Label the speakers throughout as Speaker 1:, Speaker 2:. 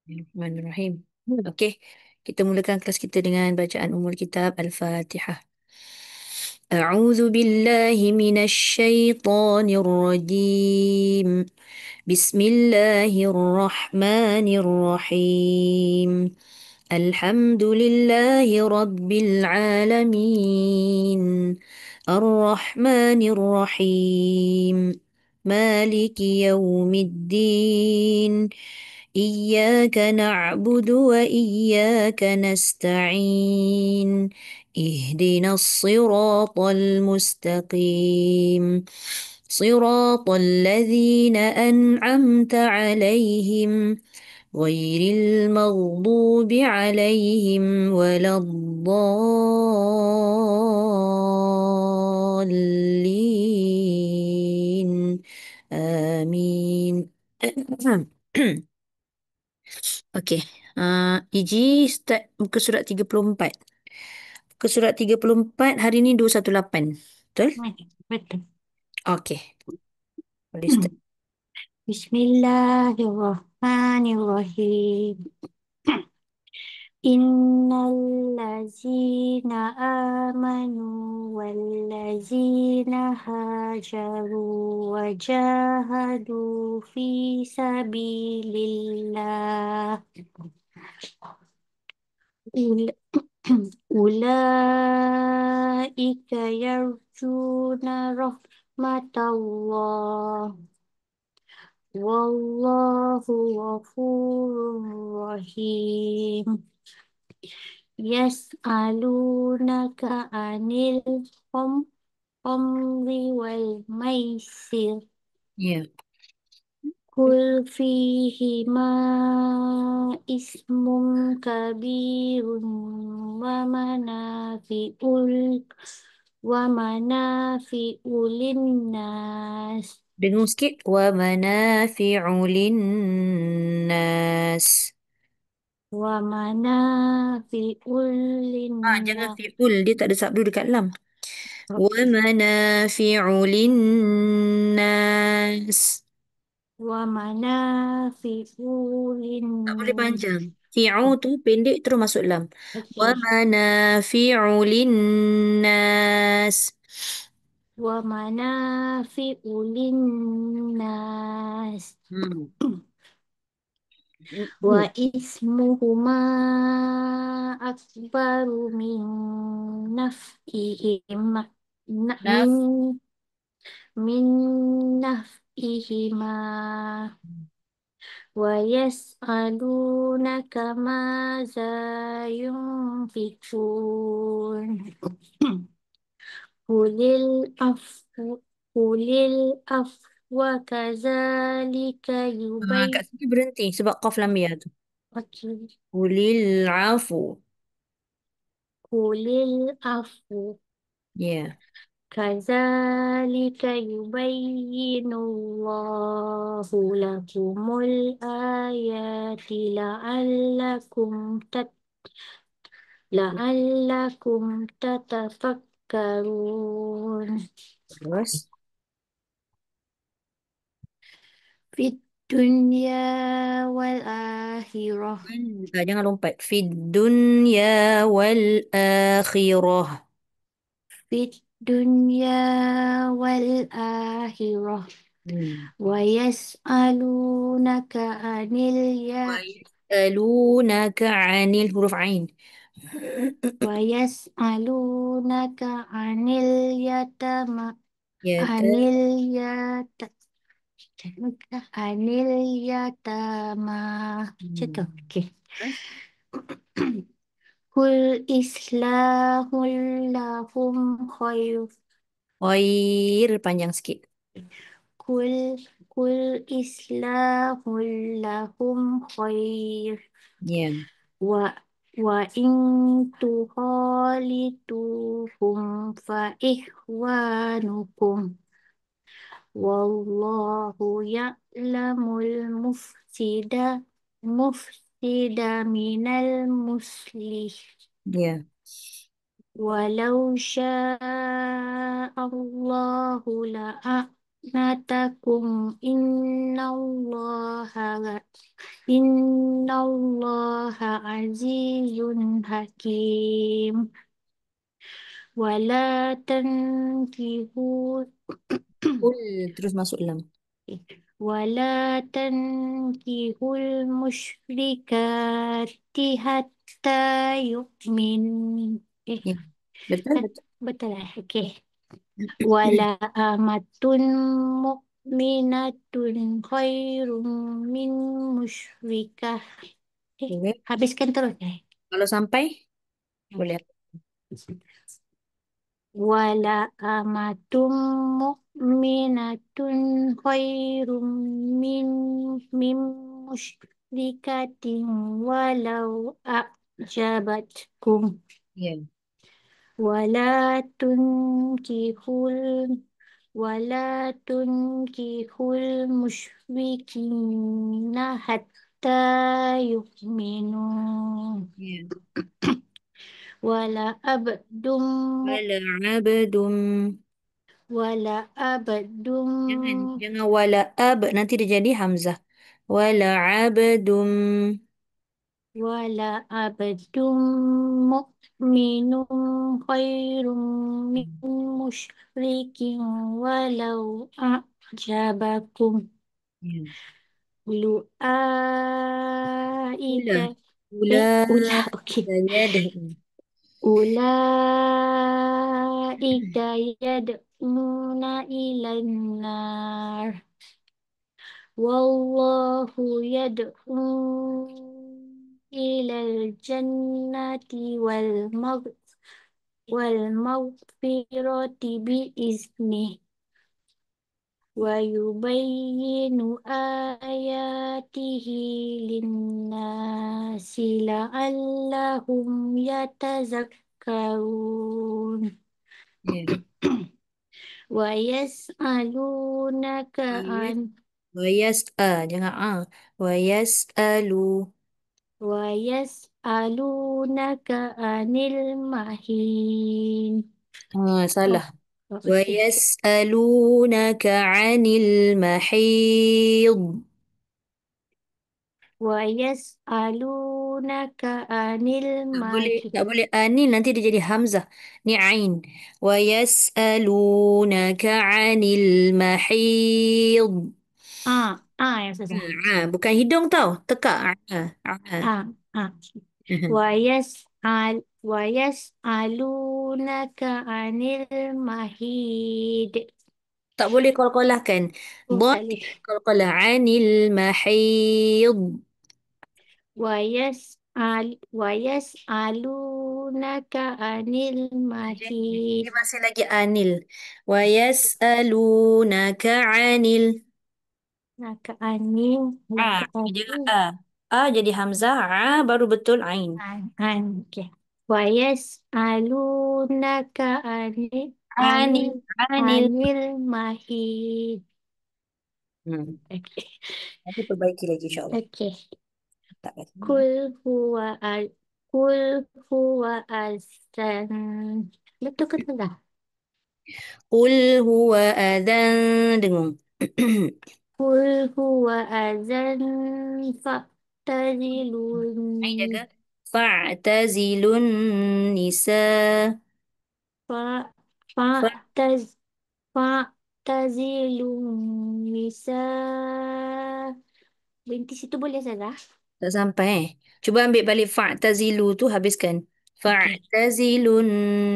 Speaker 1: Bismillahirrahmanirrahim. Okey, kita mulakan kelas kita dengan bacaan Ummul Kitab Al-Fatihah. A'udzu billahi minasy syaithanir rajim. Bismillahirrahmanirrahim. Alhamdulillahi rabbil alamin. Ar-Rahmanir Rahim. Maliki yaumiddin. إياك نعبد وإياك نستعين اهدنا الصراط المستقيم صراط الذين أنعمت عليهم غير المغضوب عليهم ولا الضالين آمين. Okey. Iji start muka surat 34. Muka surat 34 hari ni 218. Betul?
Speaker 2: Betul.
Speaker 1: Okey. Boleh start.
Speaker 2: Bismillahirrahmanirrahim. Innallazina amanu wallazina hajaru wajahadu fi sabilillah. Ul- Ulaika yarjuna rahmatallah. Wallahu ghafurur rahim. Yas'alunaka anil khamri wal maisir.
Speaker 1: Ya.
Speaker 2: Kul fihima ismun kabirun wa manafi'ul wa manafi'ul linnas.
Speaker 1: Dengung sikit. Wa manafi'u linnas.
Speaker 2: Wa manafi'ul
Speaker 1: Jangan
Speaker 2: linnas.
Speaker 1: fi'ul. Dia tak ada sabdu dekat lam. Wa
Speaker 2: Okey.
Speaker 1: manafi'u linnas.
Speaker 2: Wa manafi'ul
Speaker 1: Tak boleh
Speaker 2: linnas.
Speaker 1: panjang. Fi'u tu pendek terus masuk lam. Wa
Speaker 2: Okey.
Speaker 1: manafi'u linnas.
Speaker 2: Wa manafi'ul linnas.
Speaker 1: Hmm.
Speaker 2: Wa ismuhuma akbaru min naf'ihima.
Speaker 1: Naf.
Speaker 2: Min naf'ihima. Wa yas'alunaka maza yunfikun. Kulil afu Kulil afwa kazalika
Speaker 1: Kat sini berhenti sebab qaf lam ya tu.
Speaker 2: Okey.
Speaker 1: Ulil afu.
Speaker 2: Kulil afu
Speaker 1: Ya.
Speaker 2: kazalika yubayyinullahu lakumul ayati la'allakum tatafakkarun.
Speaker 1: Terus.
Speaker 2: Fit dunya wal akhirah.
Speaker 1: Jangan lompat. Fid dunya wal akhirah.
Speaker 2: Fit dunya wal akhirah.
Speaker 1: Hmm.
Speaker 2: Wa yas'alunaka anil ya
Speaker 1: Wa yas'alunaka 'anil huruf ain.
Speaker 2: wa yas'alunaka
Speaker 1: Ya,
Speaker 2: anil yata anil yatama. Macam tu. Okey.
Speaker 1: Terus.
Speaker 2: Kul islahul lahum khair.
Speaker 1: Khair panjang sikit.
Speaker 2: Kul kul islahul lahum khair.
Speaker 1: Ya.
Speaker 2: Wa wa in tuhalituhum fa ikhwanukum. Wallahu ya'lamul mufsida minal muslih.
Speaker 1: Ya.
Speaker 2: Walau sya'allahu فتنتكم إن الله عزيز حكيم ولا تنكحوا
Speaker 1: Kul terus masuk lam.
Speaker 2: ولا تنكحوا المشركات حتى يؤمن eh
Speaker 1: Ya. Betul,
Speaker 2: kan
Speaker 1: betul.
Speaker 2: betul lah okey wala amatun mu'minatun khairum min musyrikah
Speaker 1: Boleh.
Speaker 2: habiskan terus
Speaker 1: Kalau sampai, boleh.
Speaker 2: wala amatum mu'minatun khairum min min musyrikatin walau a'jabatkum
Speaker 1: Ya.
Speaker 2: wala tunkihul wala tunkihul musyrikina hatta yu'minu
Speaker 1: Ya.
Speaker 2: wala abdum
Speaker 1: Wala abdum.
Speaker 2: wala abdum
Speaker 1: Jangan wala ab. Nanti dia jadi hamzah. Wala abdum.
Speaker 2: wala abdum mu'minun khairum min musyrikin walau a'jabakum
Speaker 1: Ya. Ula.
Speaker 2: ulaika
Speaker 1: Ula.
Speaker 2: ulah okey
Speaker 1: Yad.
Speaker 2: ulaika yad'una ilan nar wallahu yad'u ilal jannati wal maghfirati bi izni wa yubayyinu ayatihi linnasi la'allahum yatazakkarun
Speaker 1: Ya.
Speaker 2: wa yas'alunaka
Speaker 1: Ayat.
Speaker 2: an
Speaker 1: Wayas a. Jangan a. Wayas alu.
Speaker 2: wa yas'alunaka anil mahin
Speaker 1: Salah.
Speaker 2: oh, oh okey
Speaker 1: ويسألونك عن المحيض.
Speaker 2: wa yas'alunaka anil mahin
Speaker 1: Tak boleh anil nanti dia jadi hamzah. Ni ain. ويسألونك عن المحيض.
Speaker 2: yang susah
Speaker 1: Bukan hidung tau. Tekak.
Speaker 2: ah ah wa yas'alunaka anil mahid
Speaker 1: Tak boleh qalqalahkan.
Speaker 2: oh
Speaker 1: Dot
Speaker 2: tak boleh
Speaker 1: qalqalah anil mahid.
Speaker 2: wa yas'alunaka anil mahid
Speaker 1: Dia masih lagi anil. ويسألونك anil.
Speaker 2: naka anil naka
Speaker 1: Jangan
Speaker 2: anil
Speaker 1: a. A jadi hamzah. Baru betul ain.
Speaker 2: okay. Wa yas'alunaka
Speaker 1: Anil.
Speaker 2: anil
Speaker 1: Anil.
Speaker 2: anil mahid
Speaker 1: Hmm.
Speaker 2: okay.
Speaker 1: Nanti perbaiki lagi insyaAllah.
Speaker 2: Okay.
Speaker 1: Tak lagi.
Speaker 2: Kul huwa al Kul huwa azan. Betul ke tidak?
Speaker 1: Qul huwa adhan. Dengung.
Speaker 2: Kul huwa azan
Speaker 1: Ain
Speaker 2: fa'tazilun
Speaker 1: jaga. Fa'tazilun nisa.
Speaker 2: fa
Speaker 1: Fa'
Speaker 2: fa'taz fa'tazilun nisa. Berhenti situ boleh saja.
Speaker 1: tak sampai Cuba ambil balik fa'tazilu tu habiskan.
Speaker 2: Okey.
Speaker 1: Fa'tazilun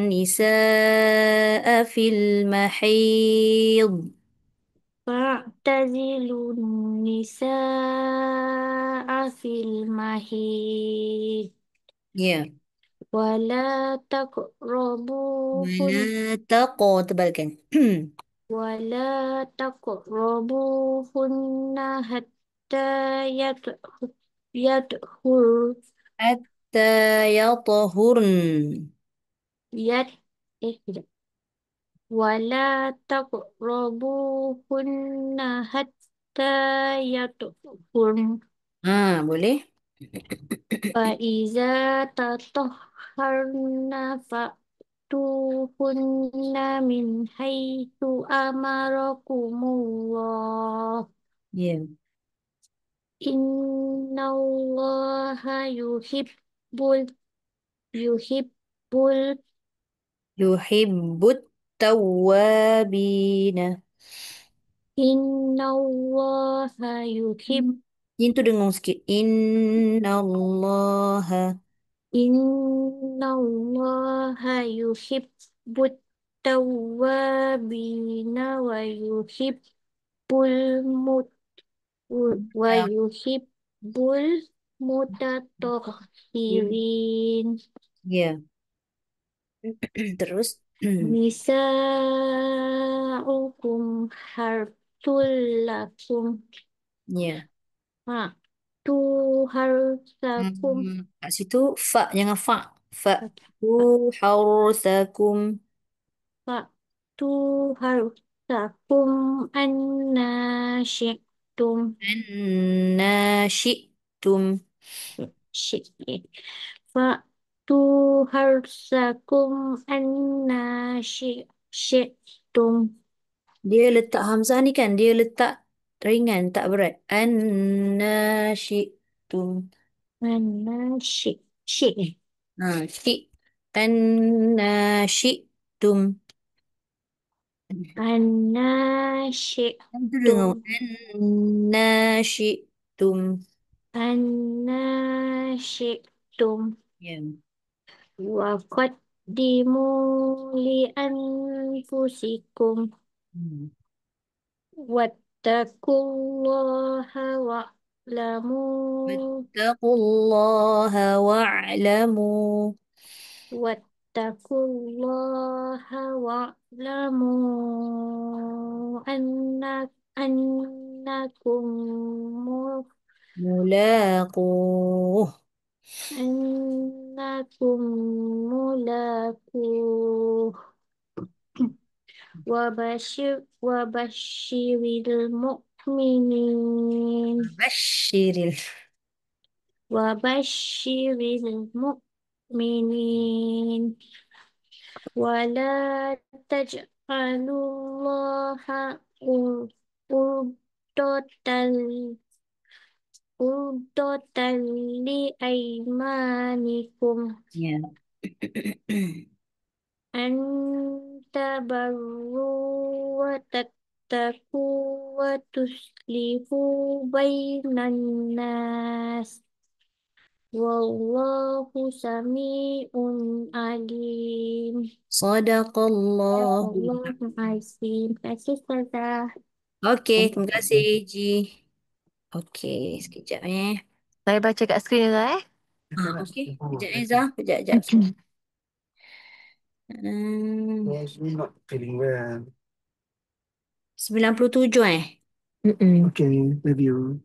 Speaker 1: nisa'a fil mahid.
Speaker 2: Fa'tazilun nisaa fil mahid.
Speaker 1: Ya.
Speaker 2: Wala taqrabuhun
Speaker 1: Wala taqa tebalkan.
Speaker 2: wala taqrabuhunna hatta yadkhul
Speaker 1: Hatta yatahurn.
Speaker 2: yad tidak wala taqrabuhunna hatta yadkhul
Speaker 1: Boleh?
Speaker 2: fa iza tatahharna وَأْتُوهُنَّ مِنْ حَيْثُ أَمَرَكُمُ اللَّهُ
Speaker 1: Ya.
Speaker 2: إِنَّ اللَّهَ يُحِبُّ
Speaker 1: Yuhibbut tawwabina.
Speaker 2: إِنَّ اللَّهَ يُحِبُّ
Speaker 1: Yin tu dengung sikit. Inna Allah.
Speaker 2: إِنَّ اللَّهَ يُحِبُّ التَّوَّابِينَ
Speaker 1: Ya.
Speaker 2: ويحب المتطهرين
Speaker 1: Ya. Terus.
Speaker 2: نساؤكم حرث لكم
Speaker 1: Ya.
Speaker 2: tu harsakum
Speaker 1: Kat situ fa jangan fa. Fa tu harsakum
Speaker 2: tu harsakum anna syi'tum
Speaker 1: anna syi'tum.
Speaker 2: syi'tum tu harsakum anna syi'tum
Speaker 1: Dia letak hamzah ni kan, dia letak ringan, tak berat. Anna syi'tum.
Speaker 2: anna syi'tum
Speaker 1: Ha, syi' anna syi'tum. Kan tu dengar.
Speaker 2: An-nasyi'tum
Speaker 1: Anna syi'tum.
Speaker 2: An-nasyi'tum
Speaker 1: Ya.
Speaker 2: wa qaddimu li anfusikum
Speaker 1: Hmm.
Speaker 2: wattaqullaha wa'lamu
Speaker 1: Wattaqullaha wa'lamu.
Speaker 2: wattaqullaha wa'lamu annakum
Speaker 1: Mulaquh.
Speaker 2: أنكم ملاقوه وبشر المؤمنين
Speaker 1: Bashiril.
Speaker 2: وبشر المؤمنين ولا تجعلوا الله عرضة عرضة لأيمانكم
Speaker 1: Ya.
Speaker 2: أن تبروا وتتقوا وتصلحوا بين الناس والله سميع عليم
Speaker 1: Sadaqallahu.
Speaker 2: Allah Azim. Terima kasih Ustazah.
Speaker 1: Okey, terima kasih, Ji. Okey, sekejap eh.
Speaker 3: Saya baca kat skrin je eh.
Speaker 1: Okey, kejap eh, Zah. Kejap, kejap. Hmm,
Speaker 4: Was not feeling well.
Speaker 1: 97 eh.
Speaker 3: Mm-mm.
Speaker 4: Okay, review.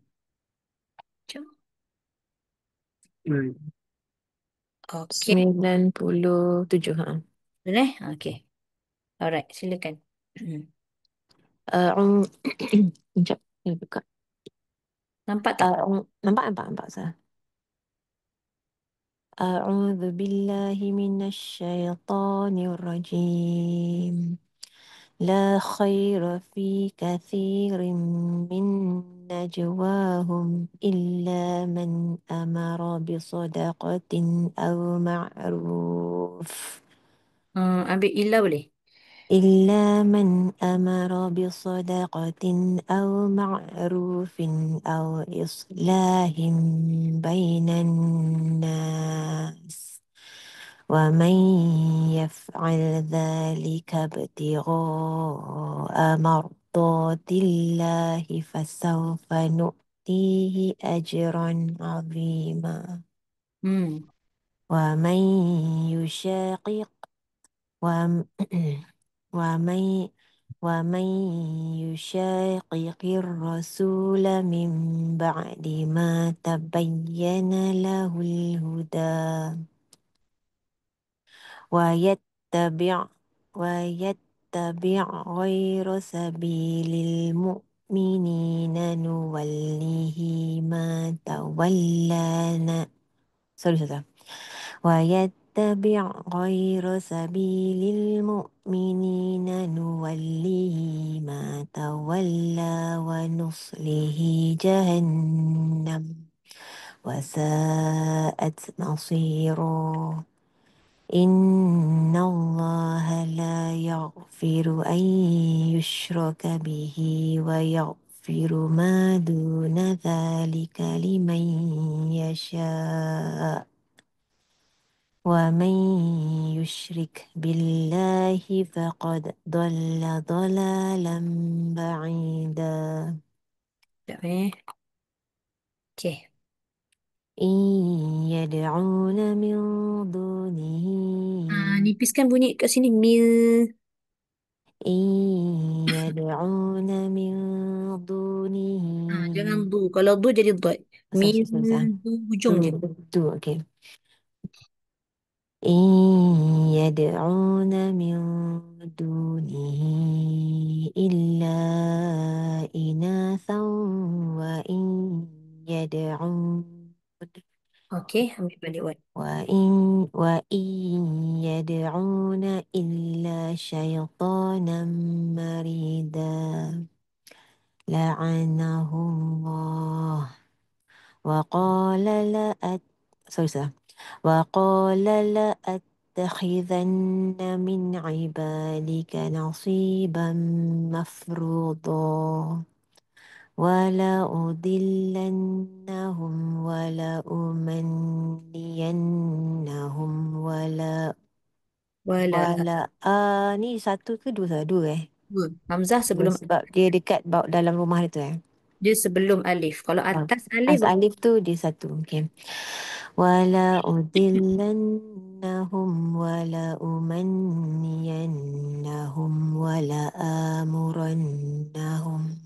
Speaker 1: Jom.
Speaker 4: Right.
Speaker 1: Okey,
Speaker 3: 97 ha.
Speaker 1: boleh? Okey. Alright, silakan.
Speaker 3: Um, Sekejap. Buka.
Speaker 1: Nampak tak?
Speaker 3: Nampak saya. أعوذ بالله من الشيطان الرجيم لا خير في كثير من نجواهم إلا من أمر بصدقة أو معروف
Speaker 1: Ambil illa boleh?
Speaker 3: إلا من أمر بصدقة أو معروف أو إصلاح بين الناس ومن يفعل ذلك ابتغاء مرضات الله فسوف نؤتيه أجرا عظيما
Speaker 1: Hmm.
Speaker 3: ومن يشاقق وم- ومن ومن يشاقق الرسول من بعد ما تبين له الهدى ويتبع ويتبع غير سبيل المؤمنين نوله ما تولى sorry, sorry. يتبع غير سبيل المؤمنين نوله ما تولى ونصله جهنم وساءت مصيرا إن الله لا يغفر أن يشرك به ويغفر ما دون ذلك لمن يشاء ومن يشرك بالله فقد ضل ضلالا بعيدا
Speaker 1: Sekejap eh. Okey.
Speaker 3: إن يدعون من دونه
Speaker 1: Nipiskan bunyi kat sini. Mil.
Speaker 3: إن يدعون من دونه
Speaker 1: Jangan bu. Kalau bu jadi dot. Mil
Speaker 3: susah.
Speaker 1: bu hujung je.
Speaker 3: Tu, okay. إن يدعون من دونه إلا إناثا وإن يدعون
Speaker 1: Okey, ambil balik Wan.
Speaker 3: وإن يدعون إلا شيطانا مريدا لعنه الله وقال sorry. وقال لأتخذن من عبادك نصيبا مفروضا ولأضلنهم ولأمنينهم
Speaker 1: Wala.
Speaker 3: ni satu ke dua? Dua
Speaker 1: Dua. Hamzah
Speaker 3: Dua,
Speaker 1: sebelum
Speaker 3: sebab dia dekat dalam rumah dia tu
Speaker 1: dia sebelum alif. Kalau atas alif
Speaker 3: As alif tu dia satu. Okay. Wala udillannahum wala umanniyannahum wala amurannahum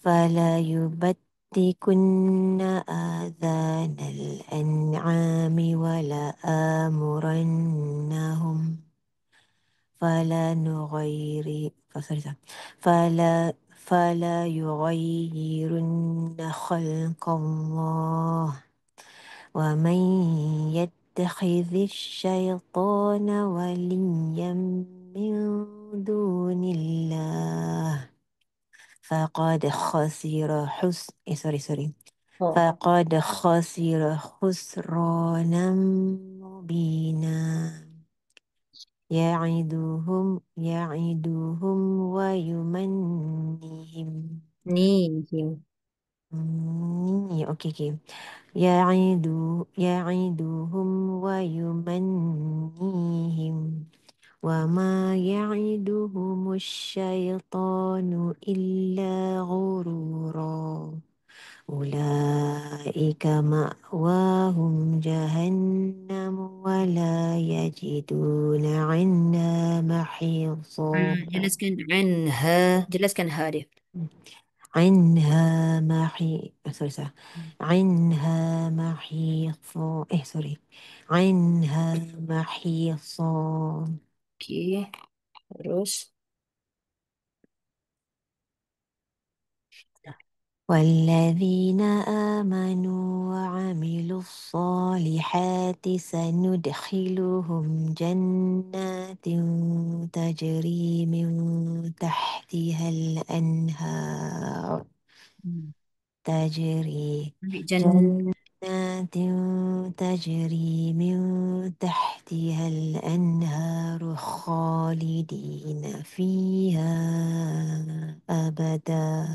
Speaker 3: fala yubattikunna adhanal an'ami wala amurannahum sorry. فلا يغيرن خلق الله ومن يتخذ الشيطان وليا من دون الله فقد خسر sorry.
Speaker 1: oh.
Speaker 3: فقد خسر خسرانا مبينا يعدهم ويمنيهم
Speaker 1: Ni. Him.
Speaker 3: okay. يعدهم ويمنيهم وما يعدهم الشيطان إلا غرورا أولئك مأواهم جهنم ولا يجدون عنها محيصا
Speaker 1: Jelaskan anha. Jelaskan ha dia.
Speaker 3: عنها محي sorry. عنها محيص sorry عنها محيص
Speaker 1: Okey. Terus.
Speaker 3: والذين آمنوا وعملوا الصالحات سندخلهم جنات تجري من تحتها الأنهار
Speaker 1: Hmm.
Speaker 3: تجري
Speaker 1: Ambil
Speaker 3: جنات تجري من تحتها الأنهار خالدين فيها أبدا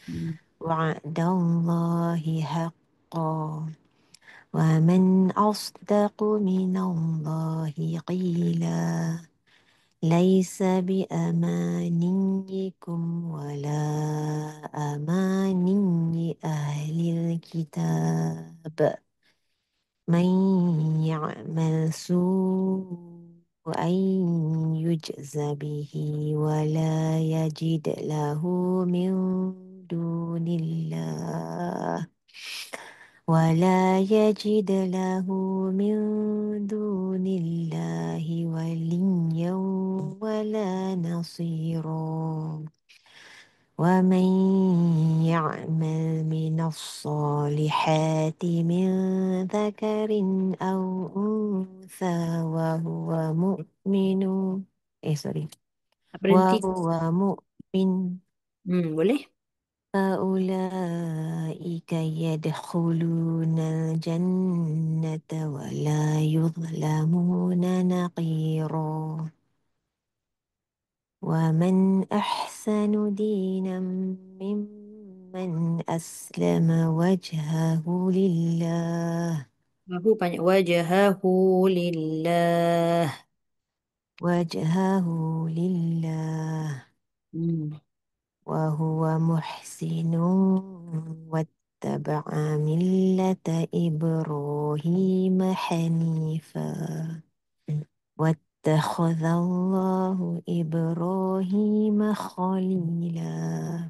Speaker 1: Hmm.
Speaker 3: وعد الله حقا ومن أصدق من الله قيلا ليس بأمانيكم ولا أماني أهل الكتاب من يعمل سوءا يجز به ولا يجد له من دون الله ولا يجد له من دون الله وليا ولا نصيرا ومن يعمل من الصالحات من ذكر أو أنثى وهو مؤمن sorry
Speaker 1: Berhenti.
Speaker 3: وهو مؤمن
Speaker 1: Boleh?
Speaker 3: فأولئك يدخلون الجنة ولا يظلمون نقيرا ومن أحسن دينا ممن أسلم وجهه لله
Speaker 1: Aku banyak wajahahu lillah.
Speaker 3: وجهه لله
Speaker 1: Hmm.
Speaker 3: وهو محسن واتبع ملة إبراهيم حنيفا واتخذ الله إبراهيم خليلا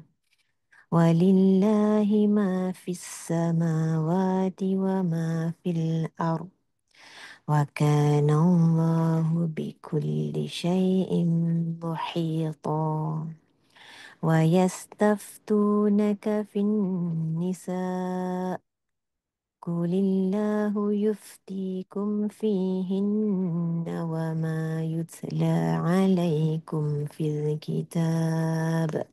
Speaker 3: ولله ما في السماوات وما في الأرض وكان الله بكل شيء محيطا ويستفتونك في النساء قل الله يفتيكم فيهن وما يتلى عليكم في الكتاب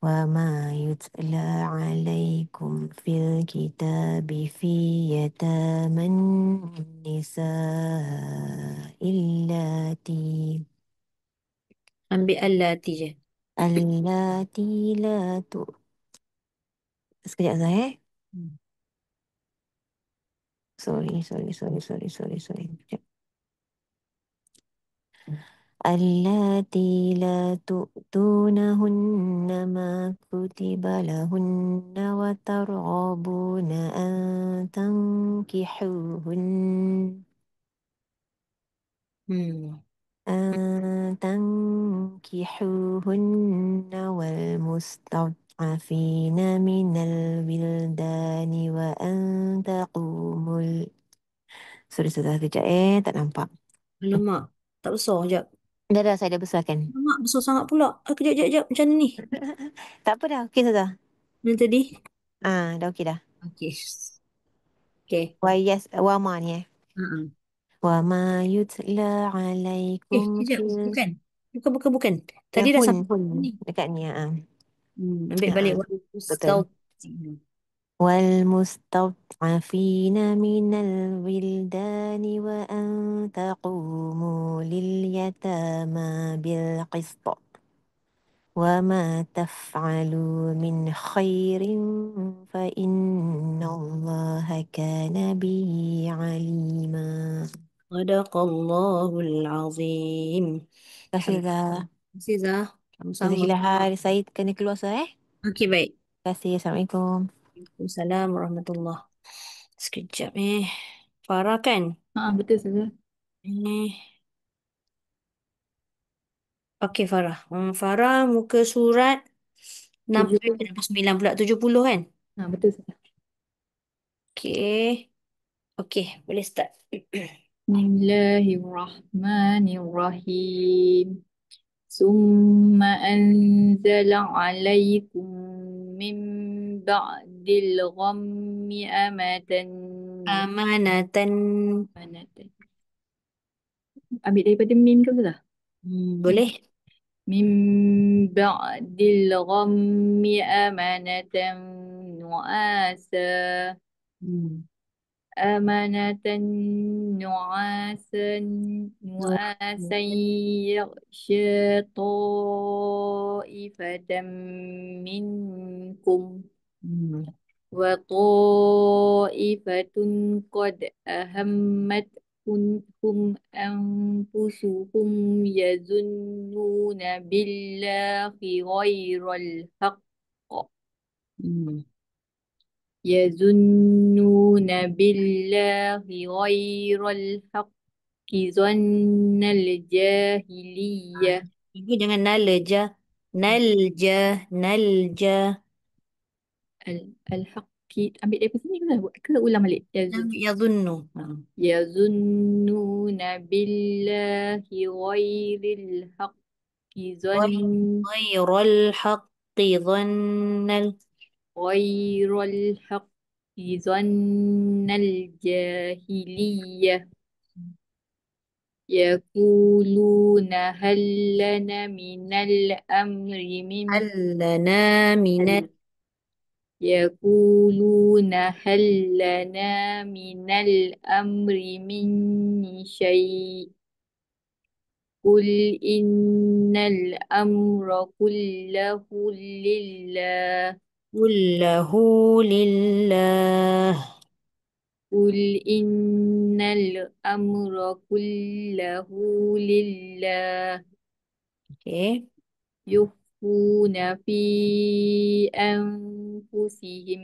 Speaker 3: وما يتلى عليكم في الكتاب في يتامى النساء
Speaker 1: Ambil allati je.
Speaker 3: اللاتي لا sekejap saya
Speaker 1: Hmm.
Speaker 3: sorry. Sekejap. اللاتي لا تؤتونهن ما كتب لهن وترغبون
Speaker 1: Hmm.
Speaker 3: أن تنكحوهن والمستضعفين من الولدان وأن تقوموا sudah kejap tak nampak.
Speaker 1: Alamak. Tak besar. Sekejap.
Speaker 3: Dah saya dah besarkan.
Speaker 1: Alamak, besar sangat pula. Kejap. Macam ni.
Speaker 3: Tak apa dah, okey sudah.
Speaker 1: Yang tadi.
Speaker 3: Dah okey dah.
Speaker 1: Okey. Okey.
Speaker 3: Yes, wama ni
Speaker 1: Uh-uh.
Speaker 3: Wama yutla alaikum
Speaker 1: Sekejap.
Speaker 3: fil
Speaker 1: Bukan. Bukan.
Speaker 3: ya
Speaker 1: Tadi dah
Speaker 3: hun
Speaker 1: sampai ni.
Speaker 3: dekat ni
Speaker 1: Ambil balik wal
Speaker 3: betul.
Speaker 1: mustawd.
Speaker 3: والمستضعفين من الولدان وأن تقوموا لليتامى بالقسط وما تفعلوا من خير فإن الله كان به عليما.
Speaker 1: Sadaqallahul azim.
Speaker 3: Terima kasih
Speaker 1: Alhamdulillah.
Speaker 3: Zah.
Speaker 1: Terima kasih Zah. Sama-sama.
Speaker 3: Jazakallah saya kena keluar Zah.
Speaker 1: Okey, baik.
Speaker 3: Terima kasih. Assalamualaikum.
Speaker 1: Waalaikumsalam warahmatullahi. Sekejap Farah kan?
Speaker 2: Betul saja.
Speaker 1: Eh. Okey Farah. Farah muka surat
Speaker 2: 70.
Speaker 1: 9 pula 70 kan?
Speaker 2: Betul saja.
Speaker 1: Okey. Okey, boleh start.
Speaker 2: Bismillahirrahmanirrahim. Summa anzala alaikum min ba'dil ghammi amatan.
Speaker 1: Amanatan.
Speaker 2: Amanatan. Ambil daripada mim ke lah?
Speaker 1: Boleh?
Speaker 2: Min ba'dil ghammi amanatan nu'asa.
Speaker 1: Hmm.
Speaker 2: أمنة نعاسا
Speaker 1: No.
Speaker 2: نعاسا يغشى طائفة منكم
Speaker 1: Hmm.
Speaker 2: وطائفة قد أهمتهم أنفسهم يظنون بالله غير الحق
Speaker 1: Hmm.
Speaker 2: يظنون بالله غير الحق ظن الجاهلية.
Speaker 1: Ibu jangan nalja. Nalja.
Speaker 2: الحق ambil dari sini ke ulang balik
Speaker 1: Ambil yadhunnu.
Speaker 2: يظنون بالله غير الحق ظن
Speaker 1: غير الحق ظن
Speaker 2: غير الحق ظن الجاهلية يقولون هل لنا من الأمر من
Speaker 1: هل لنا من
Speaker 2: يقولون هل لنا من الأمر من شيء قل إن الأمر كله لله
Speaker 1: كله لله.
Speaker 2: قل إن الأمر كله لله
Speaker 1: Okay.
Speaker 2: يخفون في أنفسهم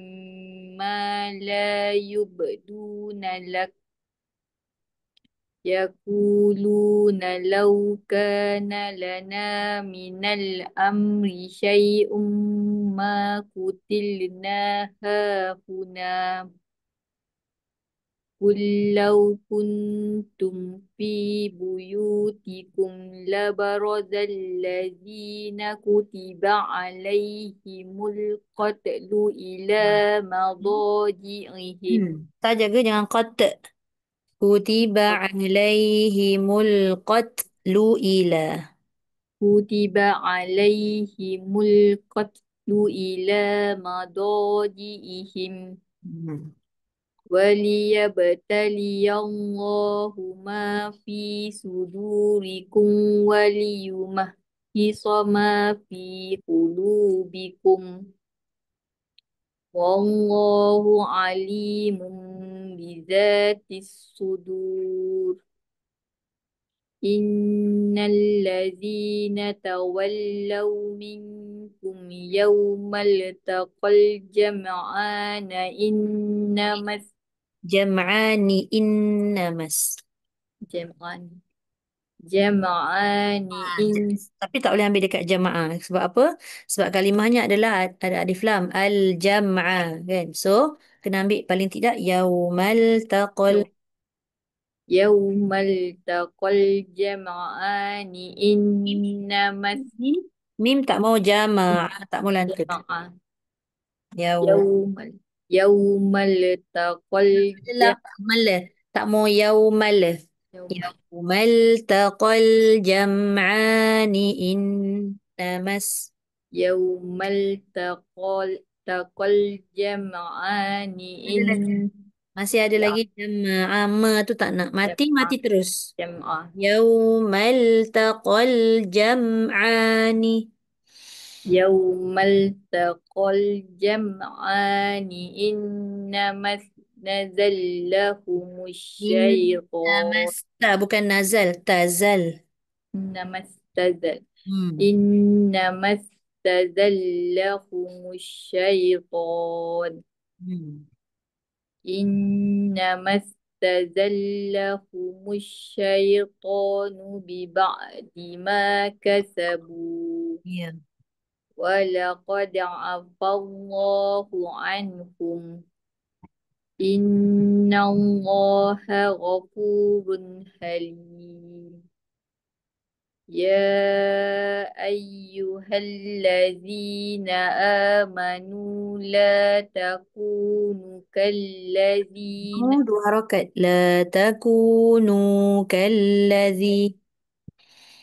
Speaker 2: ما لا يبدون لك يقولون لو كان لنا من الأمر شيء ما قتلنا هاهنا قل لو كنتم في بيوتكم لبرز الذين كتب عليهم القتل إلى مضاجعهم
Speaker 1: Tak jaga jangan qat. Kutiba alaihimul qatlu ila.
Speaker 2: كتب عليهم القتل إلى مضاجعهم
Speaker 1: Hmm.
Speaker 2: وليبتلي الله ما في صدوركم وليمحص ما في قلوبكم والله عليم بذات الصدور إن الذين تولوا منكم يوم التقى الجمعان إنما
Speaker 1: Jam'ani innamas.
Speaker 2: الجمعان جمعان إن
Speaker 1: Tapi tak boleh ambil dekat jamaah. Sebab apa? Sebab kalimahnya adalah ada alif lam. Al-jam'ah. Kan? So, kena ambil paling tidak yaumal taqal.
Speaker 2: يوم التقى الجمعان إنما
Speaker 1: Mim, mim tak mau jamaah. Tak mau lantut.
Speaker 2: الجمعان
Speaker 1: Yaum.
Speaker 2: يوم يوم التقى
Speaker 1: Lah, malah. Tak mau yaumal.
Speaker 2: يوم
Speaker 1: Yaumal taqal jam'ani innamas.
Speaker 2: يوم التقى الجمعان
Speaker 1: Ada lagi. Masih ada lagi jamaah. Ma tu tak nak. Mati, mati terus.
Speaker 2: جمعان
Speaker 1: Yaumal taqal jam'ani.
Speaker 2: يوم التقى الجمعان إنما نزل لهم الشيطان
Speaker 1: Innamas. Tak, bukan nazal. Tazal.
Speaker 2: إنما استزل
Speaker 1: Hmm.
Speaker 2: إنما استزلهم الشيطان
Speaker 1: Hmm.
Speaker 2: إنما استزلهم الشيطان ببعد ما كسبوا
Speaker 1: Ya.
Speaker 2: ولقد عفى الله عنهم إن الله غفور حليم يا أيها الذين آمنوا لا تكونوا كالذين
Speaker 1: Dua harakat. La takunu kalladhi.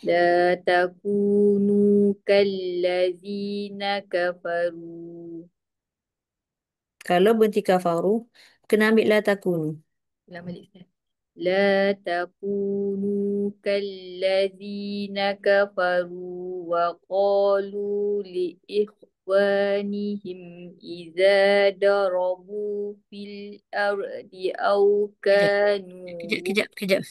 Speaker 2: لا تكونوا كالذين كفروا
Speaker 1: Kalau berhenti kafaru, kena ambil la takunu.
Speaker 2: لما الإسلام لا تكونوا كالذين كفروا وقالوا لإخوانهم إذا ضربوا في الأرض أو
Speaker 1: Kejap,
Speaker 2: كانوا
Speaker 1: kejap, kejap.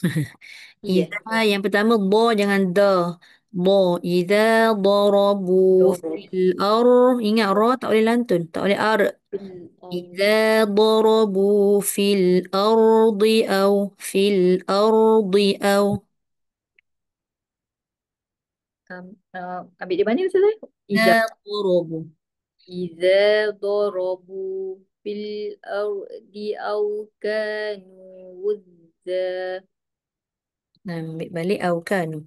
Speaker 2: هي
Speaker 1: Iza yang pertama bo jangan da. Bo. Iza darabu
Speaker 2: ضرب
Speaker 1: fil ar. Ingat ra tak boleh lantun. Tak boleh ar.
Speaker 2: في الأرض
Speaker 1: إذا ضربوا في الأرض أو في الأرض أو
Speaker 2: ambil di mana Ustazah? إذا
Speaker 1: إذا ضربوا.
Speaker 2: إذا ضربوا في الأرض أو كانوا غزا
Speaker 1: Nah, ambil balik أو كانوا.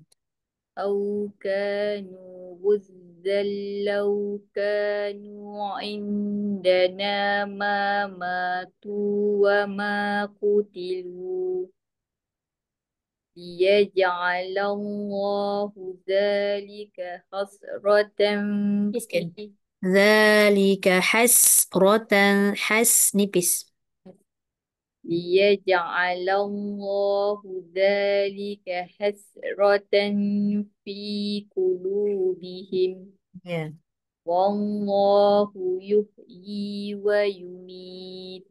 Speaker 2: أو كانوا غزا لو كانوا عندنا ما ماتوا وما قتلوا ليجعل الله ذلك حسرة
Speaker 1: Nipis
Speaker 2: في
Speaker 1: ذلك حسرة حس nipis.
Speaker 2: ليجعل الله ذلك حسرة في قلوبهم
Speaker 1: Ya.
Speaker 2: والله يحيي ويميت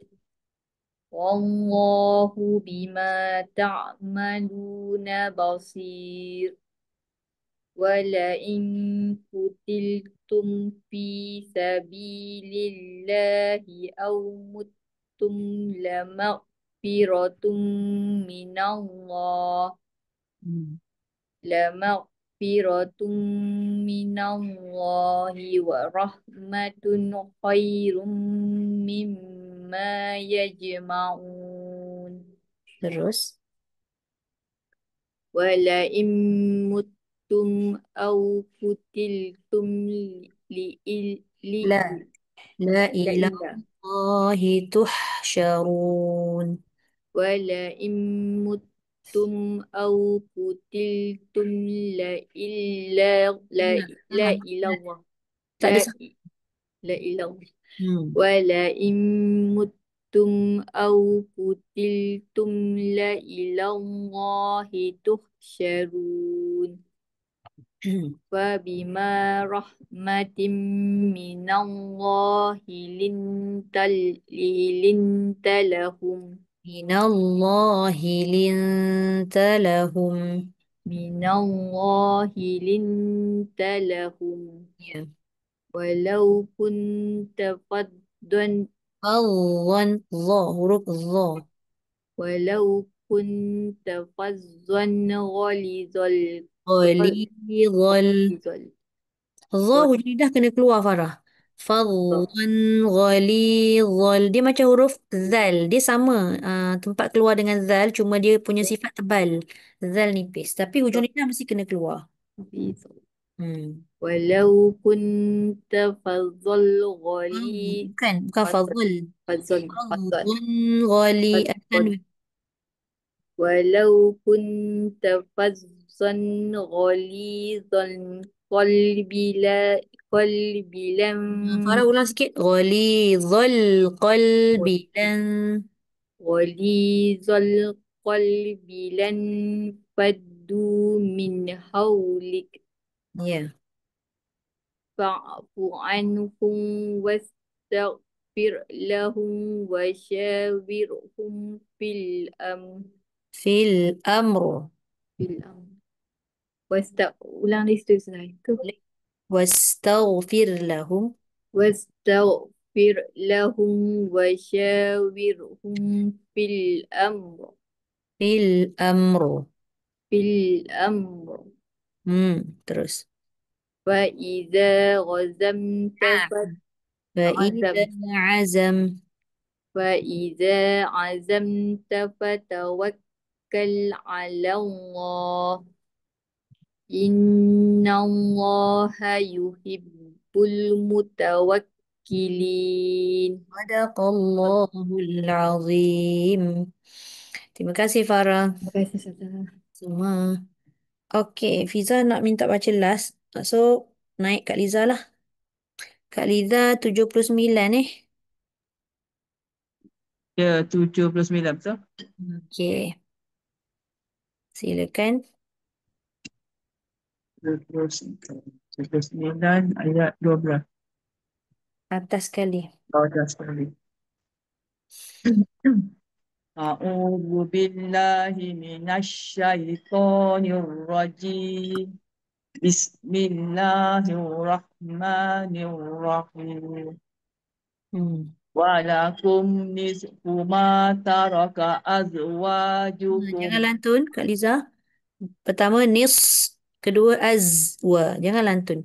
Speaker 2: والله بما تعملون بصير ولئن قتلتم في سبيل الله أو متم لمغفرة من الله
Speaker 1: Hmm.
Speaker 2: لمغفرة من الله ورحمة خير مما يجمعون
Speaker 1: Terus.
Speaker 2: ولئن متم أو قتلتم
Speaker 1: لا لا إلى
Speaker 2: لإلا
Speaker 1: الله تحشرون.
Speaker 2: ولئن متم أو قتلتم لإلا لا
Speaker 1: Ingat,
Speaker 2: لا
Speaker 1: jangan.
Speaker 2: إلى الله
Speaker 1: Tak ada
Speaker 2: لا
Speaker 1: sambung.
Speaker 2: لا إلى الله
Speaker 1: Hmm.
Speaker 2: ولئن متم أو قتلتم لإلى الله تحشرون فبما رحمة من الله لنت لهم
Speaker 1: من الله لنت لهم.
Speaker 2: من الله لنت لهم
Speaker 1: Ya.
Speaker 2: ولو كنت فظا
Speaker 1: Allah, huruf Allah.
Speaker 2: ولو كنت فظا غليظ
Speaker 1: Ghalidhal.
Speaker 2: غليظ
Speaker 1: Allah hujung lidah kena keluar Farah. Fadlan ghalidhal. Dia macam huruf zal. Dia sama tempat keluar dengan zal. Cuma dia punya sifat tebal. Zal nipis. Tapi hujung lidah mesti kena keluar.
Speaker 2: غليظ
Speaker 1: Hmm.
Speaker 2: ولو كنت فظا غليظ
Speaker 1: Bukan fadl.
Speaker 2: فظا
Speaker 1: Fadlan ghali. Tanwin.
Speaker 2: ولو كنت فظا غليظ القلب لا قلب لم
Speaker 1: Farah ulang sikit. Ghalidhal qalbi lan.
Speaker 2: غليظ القلب لانفضوا من حولك
Speaker 1: Ya.
Speaker 2: فاعف عنهم واستغفر لهم وشاورهم
Speaker 1: Fil amru.
Speaker 2: في الأمر ulang di situ saya ke
Speaker 1: Wastaghfir lahum.
Speaker 2: واستغفر لهم وشاورهم
Speaker 1: Fil amru.
Speaker 2: في الأمر
Speaker 1: Terus.
Speaker 2: فإذا غزمت
Speaker 1: فإذا
Speaker 2: عزمت
Speaker 1: عزم.
Speaker 2: فإذا عزمت فتوكل على الله إن الله يحب المتوكلين.
Speaker 1: Sadaqallahul azim. Terima kasih Farah.
Speaker 2: Terima kasih Ustazah.
Speaker 1: Semua. Okey, Fiza nak minta baca last. So, naik Kak Liza lah. Kak Liza 79 eh.
Speaker 5: Ya, 79 betul?
Speaker 1: Okey. Silakan.
Speaker 5: 79 ayat 12.
Speaker 1: Atas sekali.
Speaker 5: Bawah sekali. A'udzu billahi minasyaitonir rajim. Bismillahirrahmanirrahim.
Speaker 1: Hmm.
Speaker 5: Walakum nisfu ma taraka azwajukum.
Speaker 1: Jangan lantun Kak Liza. Pertama nis, kedua azwa. Jangan lantun.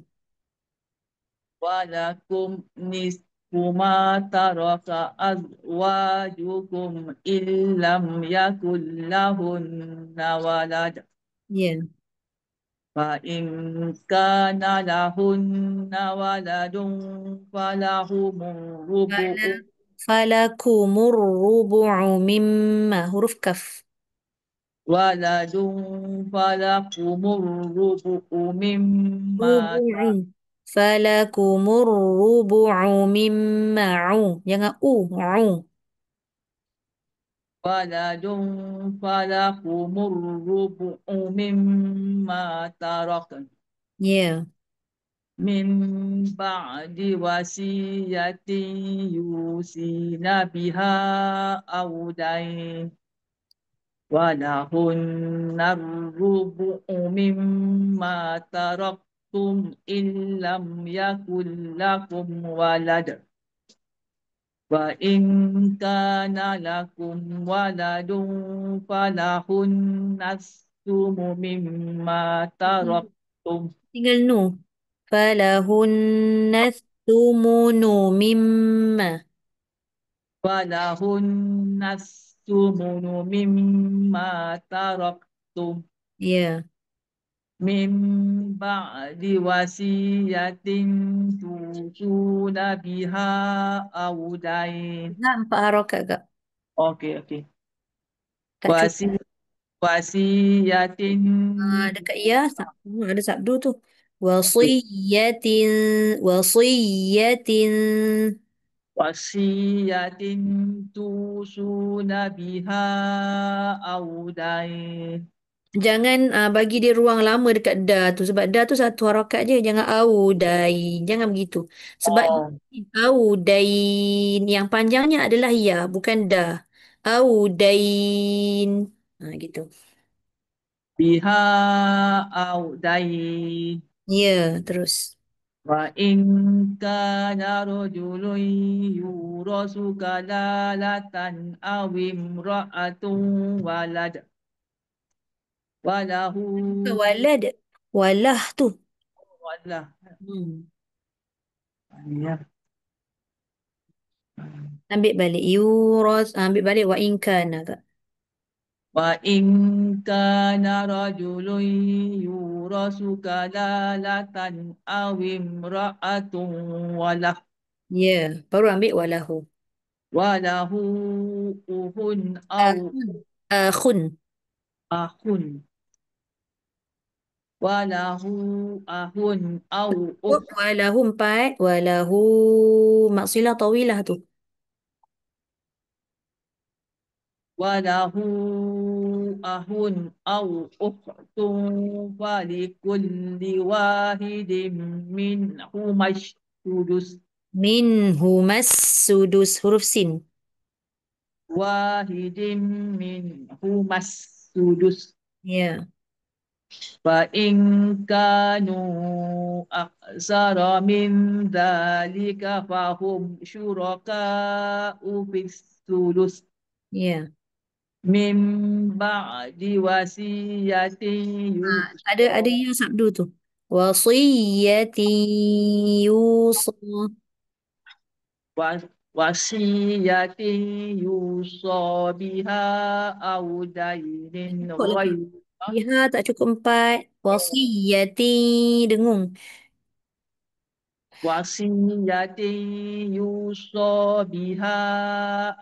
Speaker 5: Walakum nisfu ma taraka azwajukum illam yakul lahunna walad.
Speaker 1: Ya.
Speaker 5: فإن كان لهن ولد فلهم الربع
Speaker 1: Fala- Falakumur rubu'u mimma. Huruf kaf.
Speaker 5: ولد فلكم الربع مما
Speaker 1: Rubu'u. Falakumur rubu'u mimma'u. Jangan u. U.
Speaker 5: ولد فلكم الربع مما ترك
Speaker 1: Yeah.
Speaker 5: من بعد وصية يوصين بها أو دين ولهن الربع مما تركتم إن لم يكن لكم ولد وإن كان لكم ولد فلهن الثمن مما تركتم
Speaker 1: Tinggal nu. Falahunna thumunu mimma.
Speaker 5: فلهن الثمن مما تركتم
Speaker 1: Ya.
Speaker 5: من بعد وصية توصون بها أو دين.
Speaker 1: Tak empat harokat kak.
Speaker 5: Okey, okey.
Speaker 1: Tak
Speaker 5: Wasi
Speaker 1: cukup.
Speaker 5: wasiyatin
Speaker 1: Dekat ya. Ada sabdu tu. Wasiyatin. Wasiyatin.
Speaker 5: wasiyatin tusuna biha au dain.
Speaker 1: Jangan bagi dia ruang lama dekat da tu. Sebab da tu satu harokat je. Jangan audain. Jangan begitu. Sebab
Speaker 5: Oh,
Speaker 1: audain. Yang panjangnya adalah ya. Bukan da. Audain. Gitu.
Speaker 5: biha au dain.
Speaker 1: Ya, terus.
Speaker 5: Wa in kana rajulun yurasu kalalatan aw imra'atun walad walahu
Speaker 1: Bukan walad. Walah tu.
Speaker 5: walah.
Speaker 1: Hmm.
Speaker 5: Ya.
Speaker 1: Ambil balik. Yuras. Ambil balik wa in kana kak.
Speaker 5: Wa in kana rajulun yurasu kalalatan aw imra'atun walah
Speaker 1: Ya. Baru ambil walahu.
Speaker 5: walahu uhun aw
Speaker 1: Akhun. Akhun.
Speaker 5: akhun walahu ahun aw
Speaker 1: Oh, walahu empat. Walahu maksilah tawilah tu.
Speaker 5: وله أخ أو أخت فلكل واحد منهما السدس
Speaker 1: Minhumas sudus. Huruf sin.
Speaker 5: واحد منهما السدس
Speaker 1: Ya.
Speaker 5: فإن كانوا أكثر من ذلك فهم شركاء في الثلث
Speaker 1: Ya.
Speaker 5: من بعد وصية
Speaker 1: Ada
Speaker 5: يوصى
Speaker 1: ya sabdu tu. Wasiyati yusa.
Speaker 5: وصية يوصى بها أو دين
Speaker 1: Cukup lagi.
Speaker 5: غير
Speaker 1: Biha tak cukup empat. Wasiyati dengung.
Speaker 5: وصية يوصى بها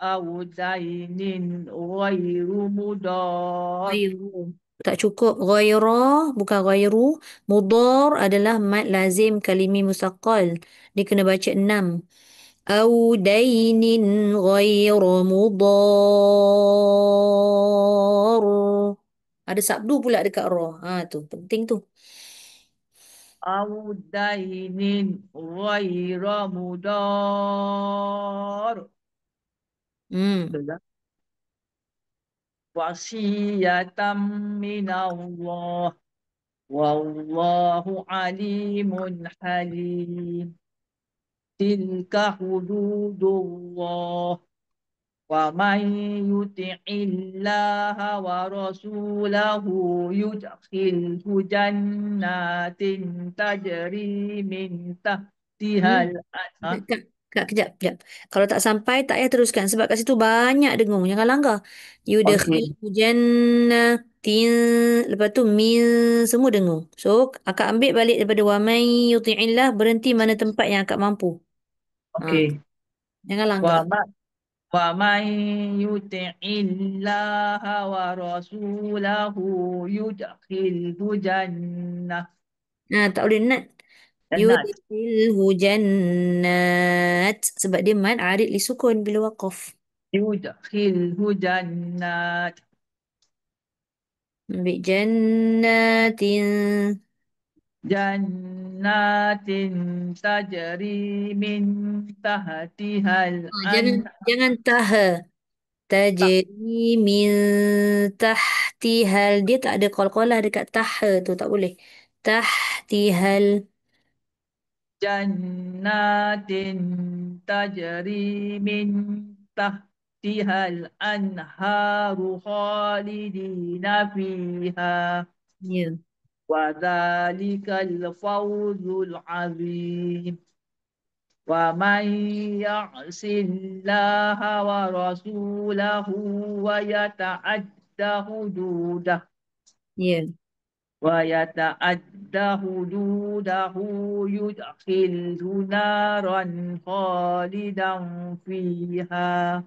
Speaker 5: أو دين غير مضار.
Speaker 1: Ghairu. Tak cukup. Ghairah bukan ghairu. Mudar adalah mad lazim kalimi mustaqal. Dia kena baca enam. Au dainin ghairu mudar. Ada sabdu pula dekat ra. Tu penting tu.
Speaker 5: أو دين غير مضار.
Speaker 1: Hmm.
Speaker 5: وصية من الله والله عليم حليم. تلك حدود الله ومن يطع الله ورسوله يدخله جنات تجري من تحتها
Speaker 1: Hmm.
Speaker 5: الأنهار.
Speaker 1: Dekat. Kak, kejap, kejap. Kalau tak sampai, tak payah teruskan. Sebab kat situ banyak dengung. Jangan langgar.
Speaker 5: Okey.
Speaker 1: Yudkhilhu jannatin. Lepas tu, min. Semua dengung. So, akak ambil balik daripada wa man yuti'illah. Berhenti mana tempat yang akak mampu. Ha,
Speaker 5: Okey.
Speaker 1: jangan langgar.
Speaker 5: Wa ma wa man yuti'illaha wa rasulahu yudkhilhu jannah.
Speaker 1: Tak boleh nat.
Speaker 5: Jannat.
Speaker 1: Yudkhilhu jannat. Sebab dia mad arid li sukun bila waqaf.
Speaker 5: Yudkhilhu jannat.
Speaker 1: Ambil jannatin.
Speaker 5: Jannatin tajri min tahtihal
Speaker 1: Jangan
Speaker 5: an
Speaker 1: jangan taha. Tajri min tahtihal. Dia tak ada qalqalah dekat taha tu. Tak boleh. Tahtihal.
Speaker 5: jannatin tajri min tahtihal anharu khalidina fiha
Speaker 1: Ya.
Speaker 5: wa dhalikal fawzul azim wa man ya'sillaha wa rasulahu wa yata'adda hududah
Speaker 1: Ya.
Speaker 5: ويتعد حدوده يدخله نارا خالدا فيها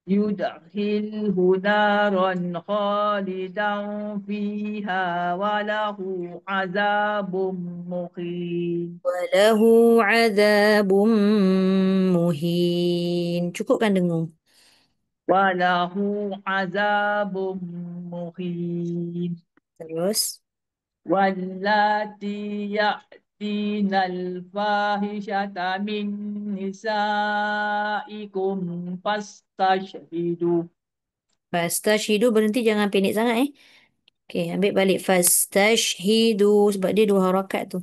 Speaker 5: يدخله نارا خالدا فيها وله عذاب مقيم
Speaker 1: Walahu azabun muhin. Cukup kan dengung?
Speaker 5: وله عذاب مقيم
Speaker 1: Terus.
Speaker 5: واللاتي يأتين الفاحشة من نسائكم فاستشهدوا
Speaker 1: Fastashidu berhenti jangan pendek sangat eh. Okey, ambil balik fastashhidu sebab dia dua harakat tu.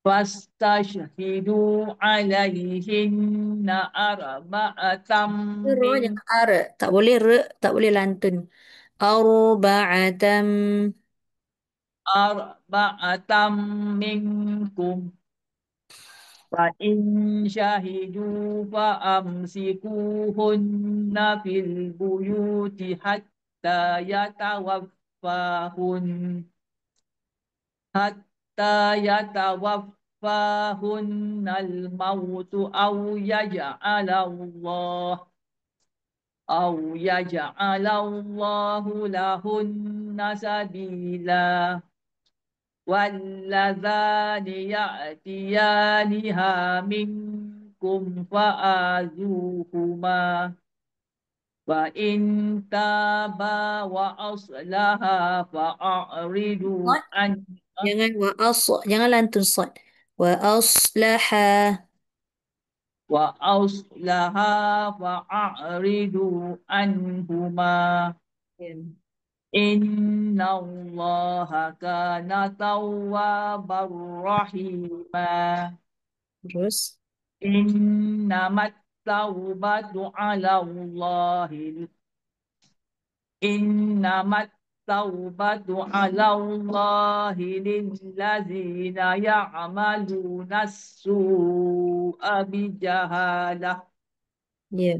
Speaker 5: فاستشهدوا عليهن أربعة
Speaker 1: Ra
Speaker 5: من
Speaker 1: jangan ara. Tak boleh re, tak boleh lantun. Arba'atam.
Speaker 5: أربعة منكم فإن شهدوا فأمسكوهن في البيوت حتى يتوفاهن الموت أو يجعل الله لهن سبيلا واللذان يأتيانها منكم فآذوهما فإن تابا وأصلها فأعرضوا
Speaker 1: Sad.
Speaker 5: عنه
Speaker 1: Jangan lantun sad. Wa aslaha.
Speaker 5: فأعرضوا عنهما
Speaker 1: Ya.
Speaker 5: إن الله كان توابا رحيما
Speaker 1: Terus.
Speaker 5: إنما التوبة على الله إنما التوبة على الله للذين يعملون السوء بجهالة
Speaker 1: Ya.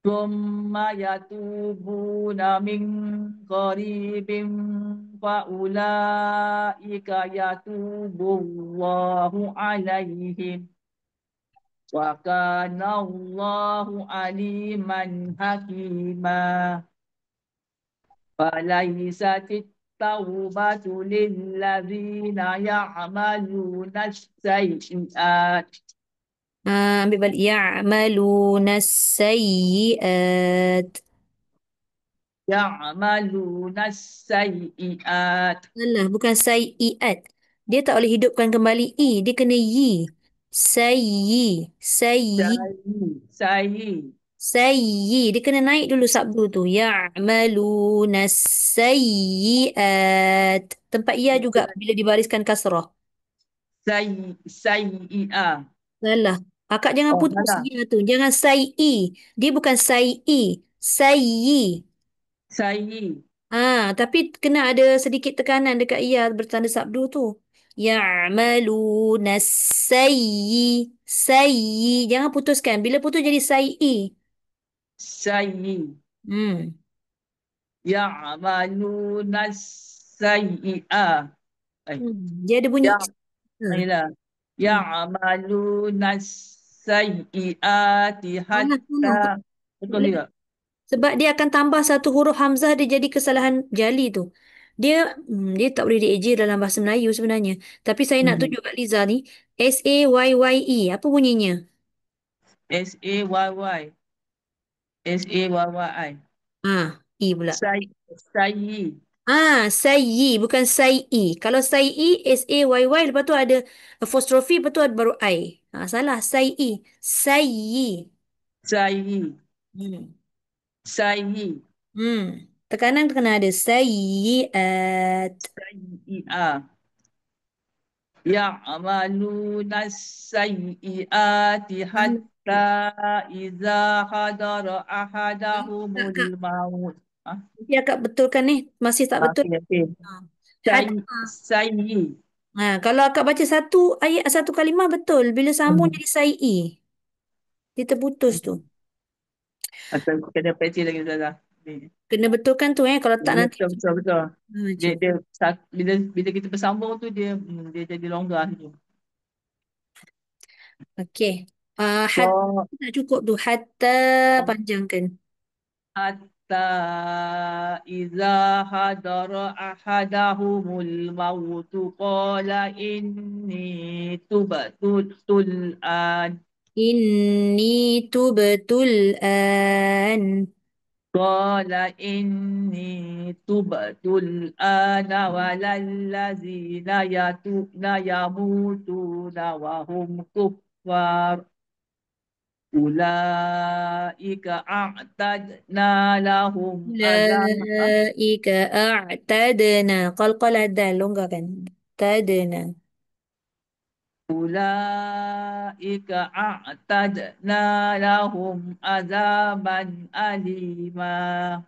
Speaker 5: ثم يتوبون من قريب فأولئك يتوب الله عليهم وكان الله عليما حكيما فليست التوبة للذين يعملون السيئات
Speaker 1: Ambil balik. Ya'maluna sayyi'at.
Speaker 5: يعملون السيئات
Speaker 1: Alah, bukan sayyi'at. Dia tak boleh hidupkan kembali i. Dia kena yi. Sayyi. Sayyi.
Speaker 5: سيء
Speaker 1: Sayyi. Dia kena naik dulu sabdu tu. Ya'maluna sayyi'at. Tempat ya juga bila dibariskan kasrah.
Speaker 5: سيئة
Speaker 1: Salah. Akak jangan
Speaker 5: Oh,
Speaker 1: putus
Speaker 5: salah.
Speaker 1: ya tu. Jangan sayyi. Dia bukan sayyi. Sayyi.
Speaker 5: سيء
Speaker 1: Tapi kena ada sedikit tekanan dekat ya bertanda sabdu tu. Ya'maluna sayyi. Jangan putuskan. Bila putus jadi sayyi.
Speaker 5: sayyi.
Speaker 1: Hmm.
Speaker 5: Ya'maluna sayyi'ah.
Speaker 1: Dia ada bunyi.
Speaker 5: Ya,
Speaker 1: Hmm.
Speaker 5: ayolah.
Speaker 1: Hmm.
Speaker 5: Ya'maluna sayyi'ati
Speaker 1: Salah, salah.
Speaker 5: hatta. Betul
Speaker 1: Boleh.
Speaker 5: juga.
Speaker 1: Sebab dia akan tambah satu huruf hamzah, dia jadi kesalahan jali tu. Dia tak boleh dieja dalam bahasa Melayu sebenarnya. Tapi saya nak
Speaker 5: Hmm.
Speaker 1: tunjuk kat Liza ni. Sayye. Apa bunyinya?
Speaker 5: Sayy. Sayyi.
Speaker 1: I pula.
Speaker 5: Sayyi.
Speaker 1: Sayyi. Bukan sayyi. Kalau sayyi, sayy. Lepas tu ada apostrofi. Lepas tu ada baru I. Salah. Sayyi. Sayyi.
Speaker 5: Sayyi.
Speaker 1: Hmm.
Speaker 5: Sayyi.
Speaker 1: Tekanan kena ada. Sayyiat.
Speaker 5: Sayyi'ah. Ya'maluna sayyi'ati
Speaker 1: Mana?
Speaker 5: hatta iza hadara
Speaker 1: Tak,
Speaker 5: ahadahumul
Speaker 1: Kak.
Speaker 5: maut.
Speaker 1: Nanti akak betulkan ni. Masih tak betul.
Speaker 5: Okey, okey.
Speaker 1: Ha.
Speaker 5: Sayyi.
Speaker 1: Hatta.
Speaker 5: Sayyi.
Speaker 1: Kalau akak baca satu ayat, satu kalimah betul. Bila sambung
Speaker 5: Hmm.
Speaker 1: jadi sayyi. Dia terputus tu.
Speaker 5: Atau kena patch lagi Ustazah. Ni.
Speaker 1: Kena betulkan tu Kalau tak nanti.
Speaker 5: Betul, betul, betul. Dia,
Speaker 1: Macam.
Speaker 5: dia bila kita bersambung tu dia jadi longgar tu.
Speaker 1: Okey. Hatta
Speaker 5: So,
Speaker 1: tak cukup tu. Hatta panjangkan.
Speaker 5: hatta iza hadara ahadahumul mautu qala inni tubtul an.
Speaker 1: Inni tu betul an.
Speaker 5: Qala inni tubtul ana walallazina yatuna yamutuna wa hum kuffar. Ulaika a'tadna lahum azab.
Speaker 1: Ulaika a'tadna. Qalqalah dal. Longgarkan. Tadna.
Speaker 5: Ulaika a'tadna lahum azaban alima.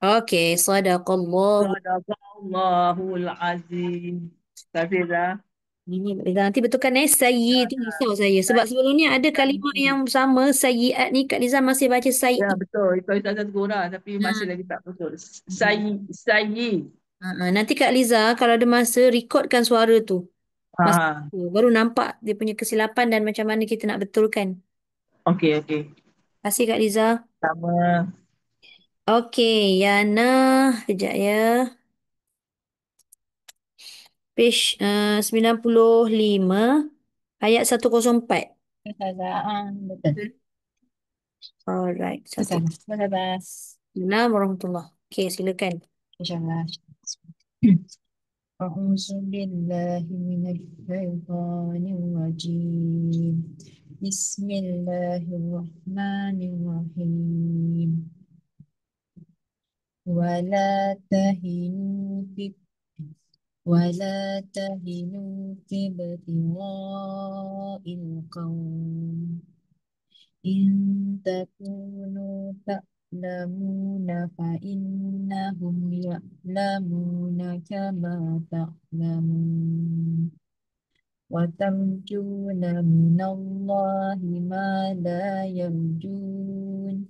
Speaker 1: Okey. Sadaqallahu.
Speaker 5: Sadaqallahul azim. Tafizah.
Speaker 1: Ini nanti betulkan sayyi tu risau saya. Sebab sebelum ni ada kalimah yang sama. Sayyiat ni Kak Liza masih baca
Speaker 5: Ya,
Speaker 1: sayyi.
Speaker 5: betul. Itu Ustazah tegur lah. Tapi masih
Speaker 1: Ha.
Speaker 5: lagi tak betul.
Speaker 1: Hmm.
Speaker 5: Sayyi.
Speaker 1: Nanti Kak Liza kalau ada masa rekodkan suara tu. Masa
Speaker 5: Ha.
Speaker 1: tu, baru nampak dia punya kesilapan dan macam mana kita nak betulkan.
Speaker 5: Okey, okey.
Speaker 1: Terima kasih Kak Liza.
Speaker 5: Sama.
Speaker 1: Okey, Yana. Kejap ya. Page 95. Ayat 104.
Speaker 2: Ustazah, betul.
Speaker 1: Alright. Satu.
Speaker 2: Ustazah.
Speaker 1: Assalamualaikum warahmatullahi. Okey, silakan.
Speaker 2: InsyaAllah. أعوذ بالله من الشيطان الرجيم بسم الله الرحمن الرحيم ولا تهنوا في ابتغاء القوم إن تكونوا تعلمون فإنهم يعلمون كما تعلمون وترجون من الله ما لا يرجون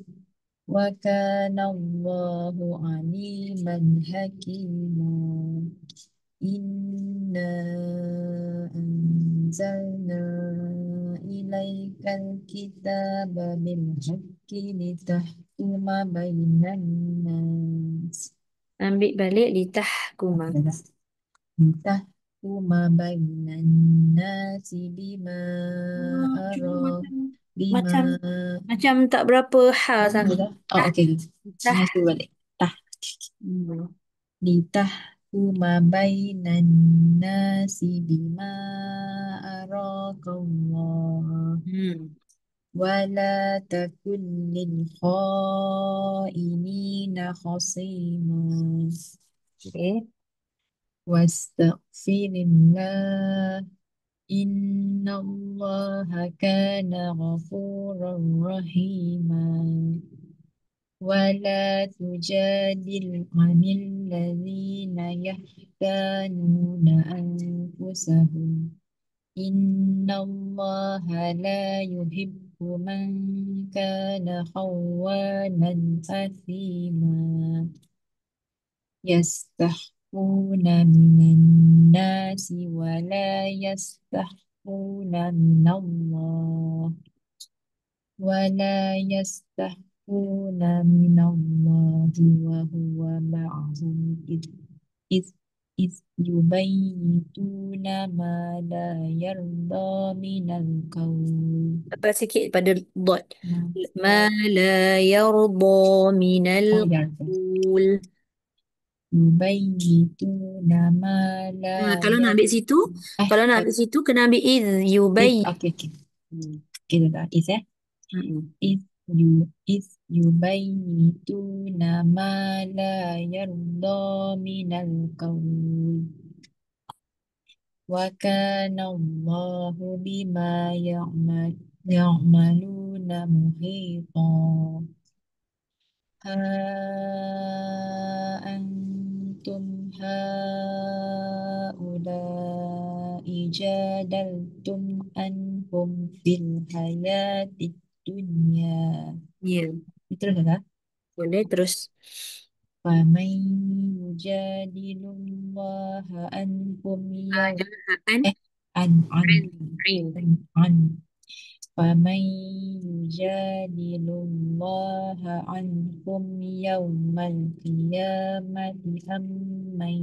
Speaker 2: وكان الله عليما حكيما إنا أنزلنا إليك الكتاب بالحق لتحكم بين الناس
Speaker 1: Ambil balik litahkuma.
Speaker 2: لتحكم بين الناس بما
Speaker 1: Cuma
Speaker 2: أراك
Speaker 1: macam
Speaker 2: بما
Speaker 1: macam tak berapa sangat.
Speaker 2: Oh, okey.
Speaker 1: Litah.
Speaker 2: Saya suruh balik.
Speaker 1: Hmm.
Speaker 2: لتحكم بين الناس بما أراك الله
Speaker 1: Hmm.
Speaker 2: ولا تكن للخائنين خصيما
Speaker 1: Okay.
Speaker 2: واستغفر الله إن الله كان غفورا رحيما ولا تجادل عن الذين يختانون أنفسهم إن الله لا يحب من كان خوانا أثيما يستحقون من الناس ولا يستحقون من الله ولا يستحقون من الله وهو معهم إذ, إذ يبيتون ما لا يرضى من القول
Speaker 1: Tepat sikit pada dot.
Speaker 2: ما
Speaker 1: ما
Speaker 2: لا
Speaker 1: لا يرضى من
Speaker 2: يرضى
Speaker 1: القول.
Speaker 2: يبيتون ما لا
Speaker 1: Kalau nak ambil
Speaker 2: يرضى
Speaker 1: situ, kalau nak ambil situ kena ambil iz yubay.
Speaker 2: okay okay
Speaker 1: Hmm.
Speaker 2: okay dah is
Speaker 1: Mm-mm.
Speaker 2: إذ يبيتون ما لا يرضى من القول وكان الله بما يعملون محيطا ها أنتم هؤلاء جادلتم عنهم في الحياة الدنيا
Speaker 1: Ya,
Speaker 2: Terus tak?
Speaker 1: boleh terus.
Speaker 2: فمن يجادل الله عنهم يوم
Speaker 1: Jangan an,
Speaker 2: عن عن
Speaker 1: an, ain.
Speaker 2: عن فمن يجادل الله عنهم يوم القيامة أم من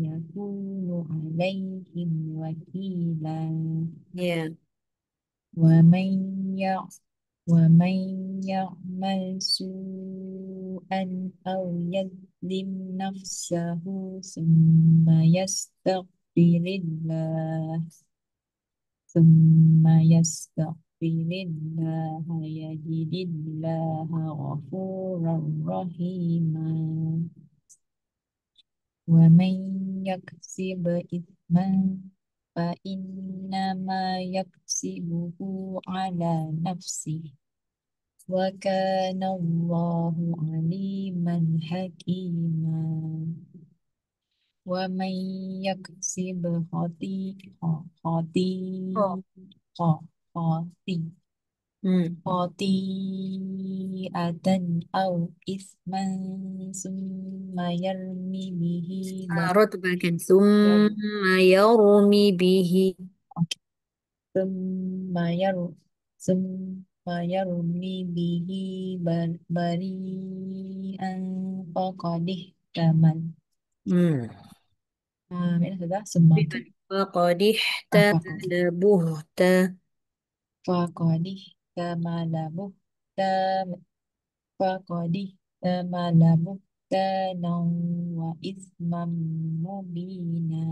Speaker 2: يكون عليهم وكيلا
Speaker 1: Ya.
Speaker 2: ومن يع- ومن يعمل سوءا أو يظلم نفسه ثم يستغفر الله يجد الله غفورا رحيما ومن يكسب إثما فإنما يكسبه على نفسه وكان الله عليما حكيما ومن يكسب
Speaker 1: Oh.
Speaker 2: خطيئة
Speaker 1: Hmm.
Speaker 2: خطيئة أو إثما ثم يرمي به
Speaker 1: Ra tebalkan. Summa yarmi bihi.
Speaker 2: ثم ير ثم يرمي به بريئا فقد احتمل
Speaker 1: Hmm.
Speaker 2: Mana sudah semua tu
Speaker 1: Faqad
Speaker 2: فقد
Speaker 1: ihtamala buhta.
Speaker 2: فقد احتمل بهتانا فقد احتمل بهتانا وإثما مبينا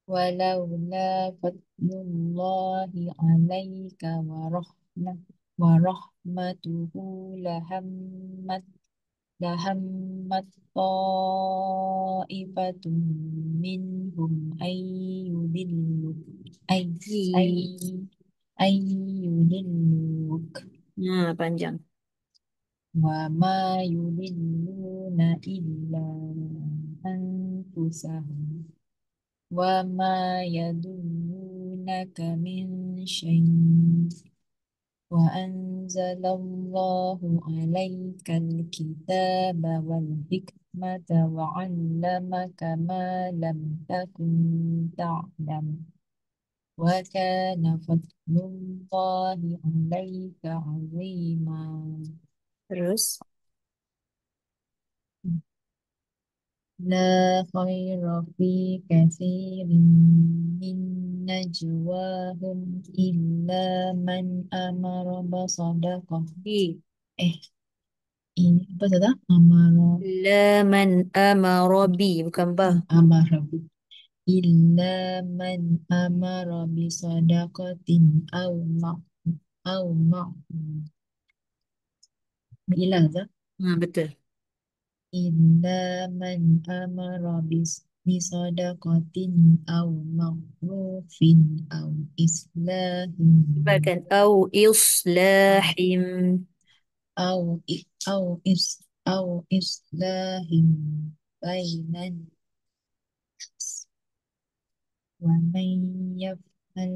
Speaker 2: ولولا فضل الله عليك ورحمته لهمت طائفة منهم أي أي أن يضلوك
Speaker 1: Panjang.
Speaker 2: وما يضلون إلا أنفسهم وما يضرونك من شيء وأنزل الله عليك الكتاب والحكمة وعلمك ما لم تكن تعلم وكان فضل الله عليك عظيما
Speaker 1: Terus.
Speaker 2: لا خير في كثير من نجواهم إلا من أمر بصدقة
Speaker 1: I.
Speaker 2: ini apa saja? Amar
Speaker 1: La man amara bi. Bukan ba.
Speaker 2: amar إلا من أمر بصدقة أو مع إلا هذا
Speaker 1: Betul.
Speaker 2: إلا من أمر بصدقة أو معروف أو إصلاح
Speaker 1: Tebalkan. Au islahim.
Speaker 6: أو إصلاح بين الناس ومن يفعل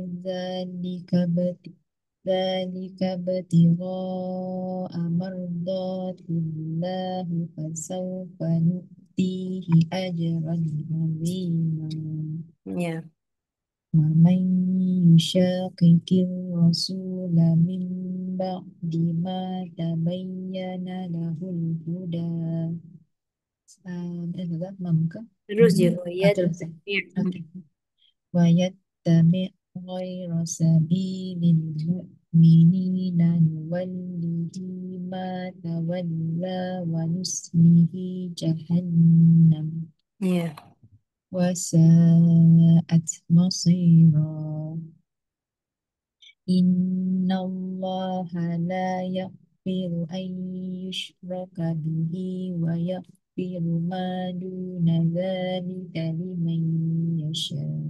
Speaker 6: ذلك ابتغاء مرضات الله فسوف نؤتيه أجرا عظيما
Speaker 1: Ya.
Speaker 6: ومن يشاقق الرسول من بعد ما تبين له الهدى dah lama ke?
Speaker 1: Terus je.
Speaker 6: Terus
Speaker 1: Ya.
Speaker 6: okay. ويتبع غير سبيل المؤمنين نوله ما تولى ونصله جهنم
Speaker 1: Ya.
Speaker 6: وساءت مصيرا إن الله لا يغفر أن يشرك به ويغفر ما دون ذلك لمن يشاء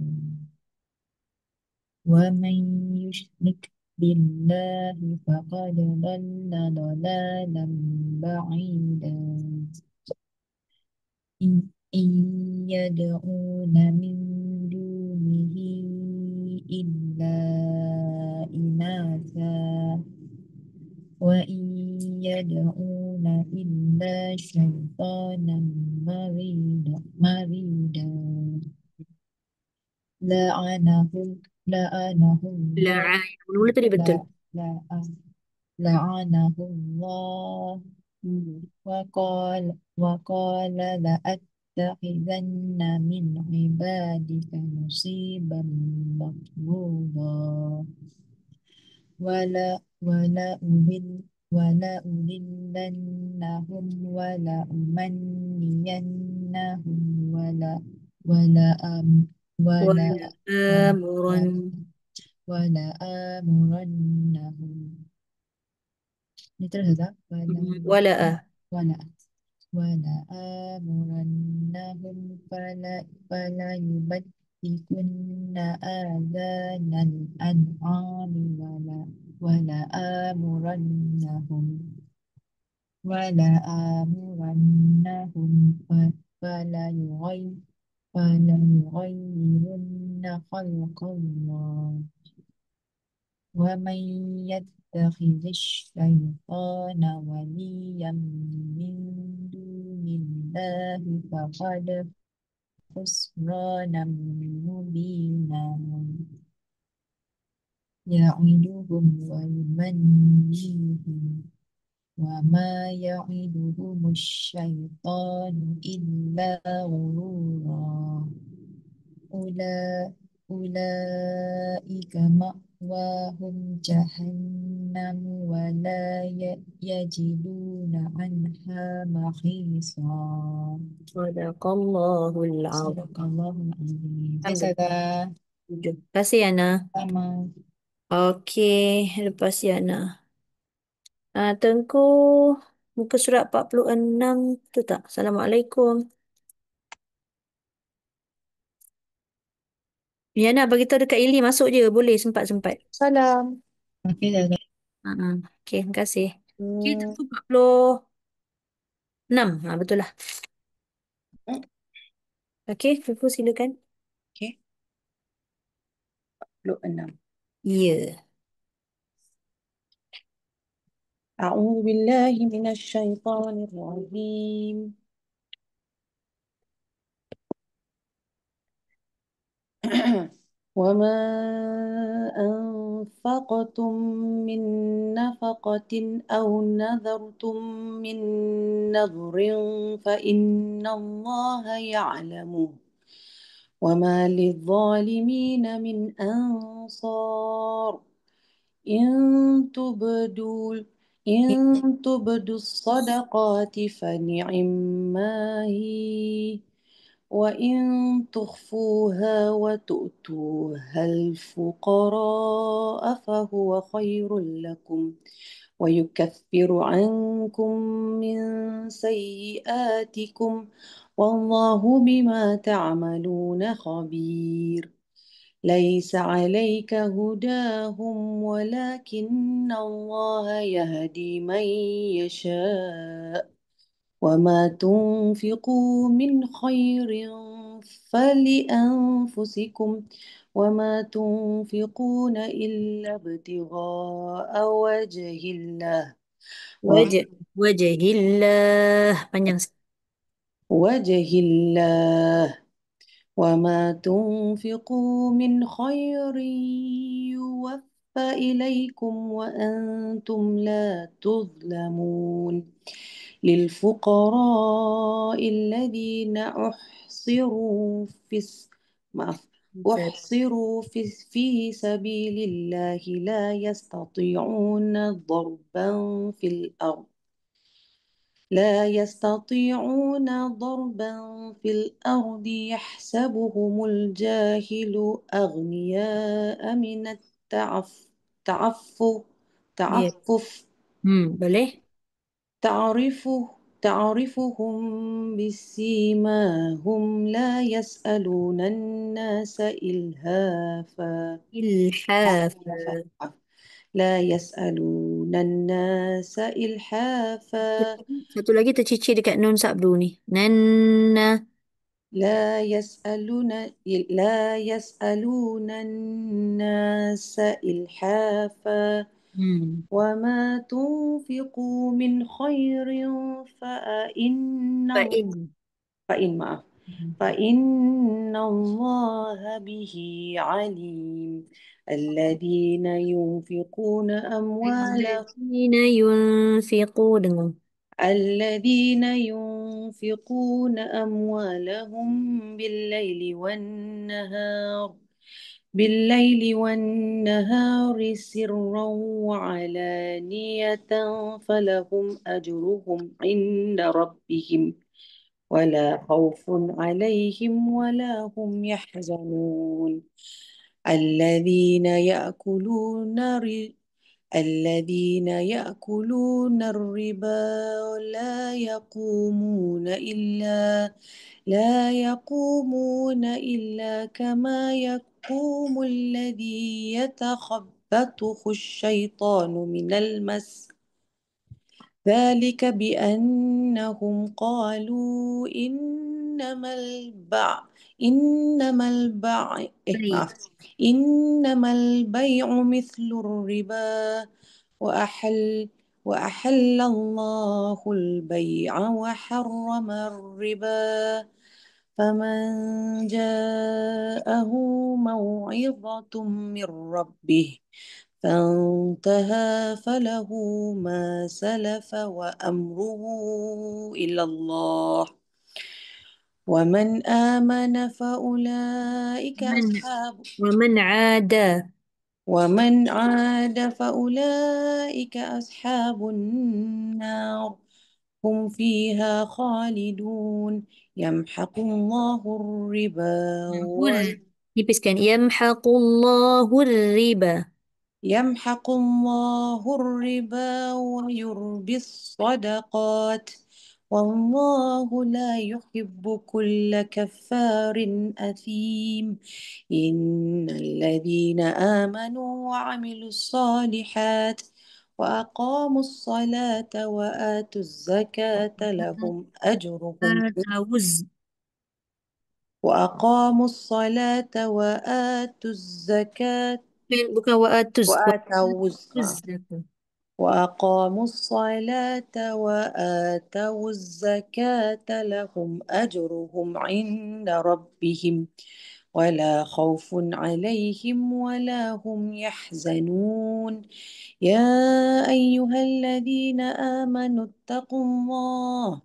Speaker 6: ومن يشرك بالله فقد ضل ضلالا بعيدا إن يدعون من دونه إلا إناثا وإن يدعون إلا شيطانا مريدا لعنه لعنه الله
Speaker 1: La'an. Mula tadi betul.
Speaker 6: لا لا لعنه الله وقال لأتخذن من عبادك نصيبا مفروضا ولا أضلنهم ولا أمنينهم ولا أم ولا
Speaker 1: Wa'amuran.
Speaker 6: ولا آمرنهم ini terus tak?
Speaker 1: Wala'a.
Speaker 6: ولا ولا آمرنهم فلا يبتكن آذان الأنعام ولا آمرنهم ولا آمرنهم فلا يغيرن خلق الله ومن يتخذ الشيطان وليا من دون الله فقد خسرانا مبينا يعدهم ويمنيهم وما يعدهم الشيطان إلا غرورا أولئك مأواهم جهنم ولا يجدون عنها محيصا
Speaker 1: Sadaqallahul azim.
Speaker 6: صدق الله العظيم
Speaker 1: Alhamdulillah.
Speaker 6: Dadah.
Speaker 1: Terima kasih, Yana.
Speaker 6: Sama.
Speaker 1: Okey, lepas Yana. Tengku, muka surat 46 tu tak? Assalamualaikum. Yana, bagi tahu dekat Ili masuk je. Boleh sempat-sempat.
Speaker 2: Salam.
Speaker 6: Okey, Dadah.
Speaker 1: Okey, terima kasih. Okey, tengku 46. Betul lah. Okey, tengku silakan.
Speaker 5: Okey. 46.
Speaker 1: Ya.
Speaker 5: أعوذ بالله من الشيطان الرجيم وما أنفقتم من نفقة أو نذرتم من نذر فإن الله يعلمه وما للظالمين من أنصار إن تبدوا إن تبدوا الصدقات فنعما هي وإن تخفوها وتؤتوها الفقراء فهو خير لكم ويكفر عنكم من سيئاتكم والله بما تعملون خبير
Speaker 7: ليس عليك هداهم ولكن الله يهدي من يشاء وما تنفقوا من خير فلأنفسكم وما تنفقون إلا ابتغاء وجه الله
Speaker 1: Wajah. Wajahillah. Panjang.
Speaker 7: وجه الله وما تنفقوا من خير يوفى إليكم وأنتم لا تظلمون للفقراء الذين معف- أحصروا في سبيل الله لا يستطيعون ضربا في الأرض يحسبهم الجاهل أغنياء من التعفف
Speaker 1: Ya.
Speaker 7: تعفف
Speaker 1: Boleh?
Speaker 7: تعرف تعرفهم بسيماهم لا يسألون الناس إلهافا
Speaker 1: Ilhaf.
Speaker 7: لا يسألون الناس إلحافا
Speaker 1: Satu lagi tercicir dekat nun sabdu ni. Nanna.
Speaker 7: لا يسألون الناس إلحافا
Speaker 1: Hmm.
Speaker 7: وما تنفقوا من خير فإن
Speaker 1: Fa'in.
Speaker 7: فإن معه فإن الله به عليم الذين ينفقون أموالهم
Speaker 1: الذين ينفقون.
Speaker 7: بالليل والنهار سرا وعلانية فلهم أجرهم عند ربهم ولا خوف عليهم ولا هم يحزنون الذين يأكلون الذين يأكلون الربا لا يقومون إلا كما يقوم الذي يتخبطه الشيطان من المس ذلك بأنهم قالوا إنما البع... إيه
Speaker 1: Baik.
Speaker 7: معف. إنما البيع مثل الربا وأحل الله البيع وحرم الربا فمن جاءه موعظة من ربه فانتهى فله ما سلف وأمره إلى الله ومن آمن فأولئك
Speaker 1: ومن
Speaker 7: أصحاب
Speaker 1: ومن عاد.
Speaker 7: ومن عاد فأولئك أصحاب النار هم فيها خالدون يمحق الله الربا
Speaker 1: Pula. Nipiskan. Yamhaqullahu riba.
Speaker 7: يمحق الله الربا ويربي الصدقات والله لا يحب كل كفار أثيم إن الذين آمنوا وعملوا الصالحات وأقاموا الصلاة وآتوا الزكاة لهم أجرهم
Speaker 1: Tawuz.
Speaker 7: وأقاموا الصلاة وآتوا الزكاة
Speaker 1: Bukan wa'atuz.
Speaker 7: وآتوا
Speaker 1: Wa'atuz.
Speaker 7: وأقاموا الصلاة وآتوا الزكاة لهم أجرهم عند ربهم ولا خوف عليهم ولا هم يحزنون يا أيها الذين آمنوا اتقوا الله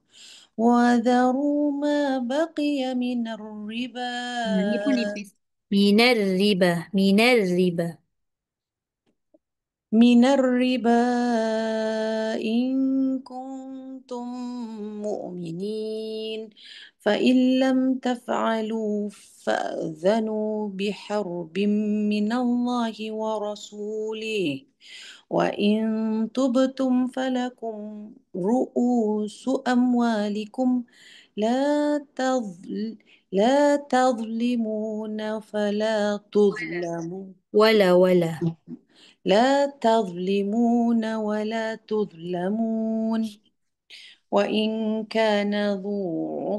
Speaker 7: وذروا ما بقي من الربا
Speaker 1: Ni pun nipis. Minar riba. Minar riba.
Speaker 7: من الربا إن كنتم مؤمنين فإن لم تفعلوا فأذنوا بحرب من الله ورسوله وإن تبتم فلكم رؤوس أموالكم لا تظل لا تظلمون فلا تظلمون
Speaker 1: ولا.
Speaker 7: لا تظلمون ولا تظلمون وإن كان ذو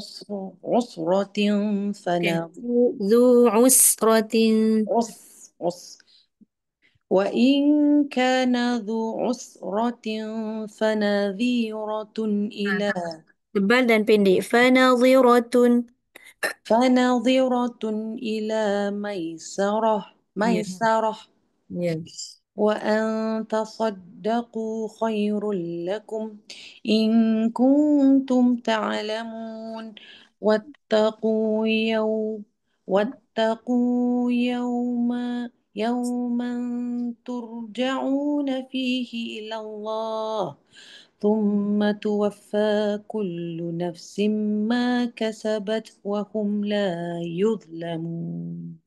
Speaker 7: عسرة
Speaker 1: Okay.
Speaker 7: فنظرة
Speaker 1: ذو عسرة.
Speaker 7: عس عس وإن كان ذو عسرة فنذيرة إلى
Speaker 1: Tebal dan pendek.
Speaker 7: فنظرة إلى
Speaker 1: Ya.
Speaker 7: ميسرة
Speaker 1: Ya.
Speaker 7: وأن تصدقوا خير لكم إن كنتم تعلمون واتقوا يوم واتقوا يوما ترجعون فيه إلى الله ثم توفى كل نفس ما كسبت وهم لا يظلمون.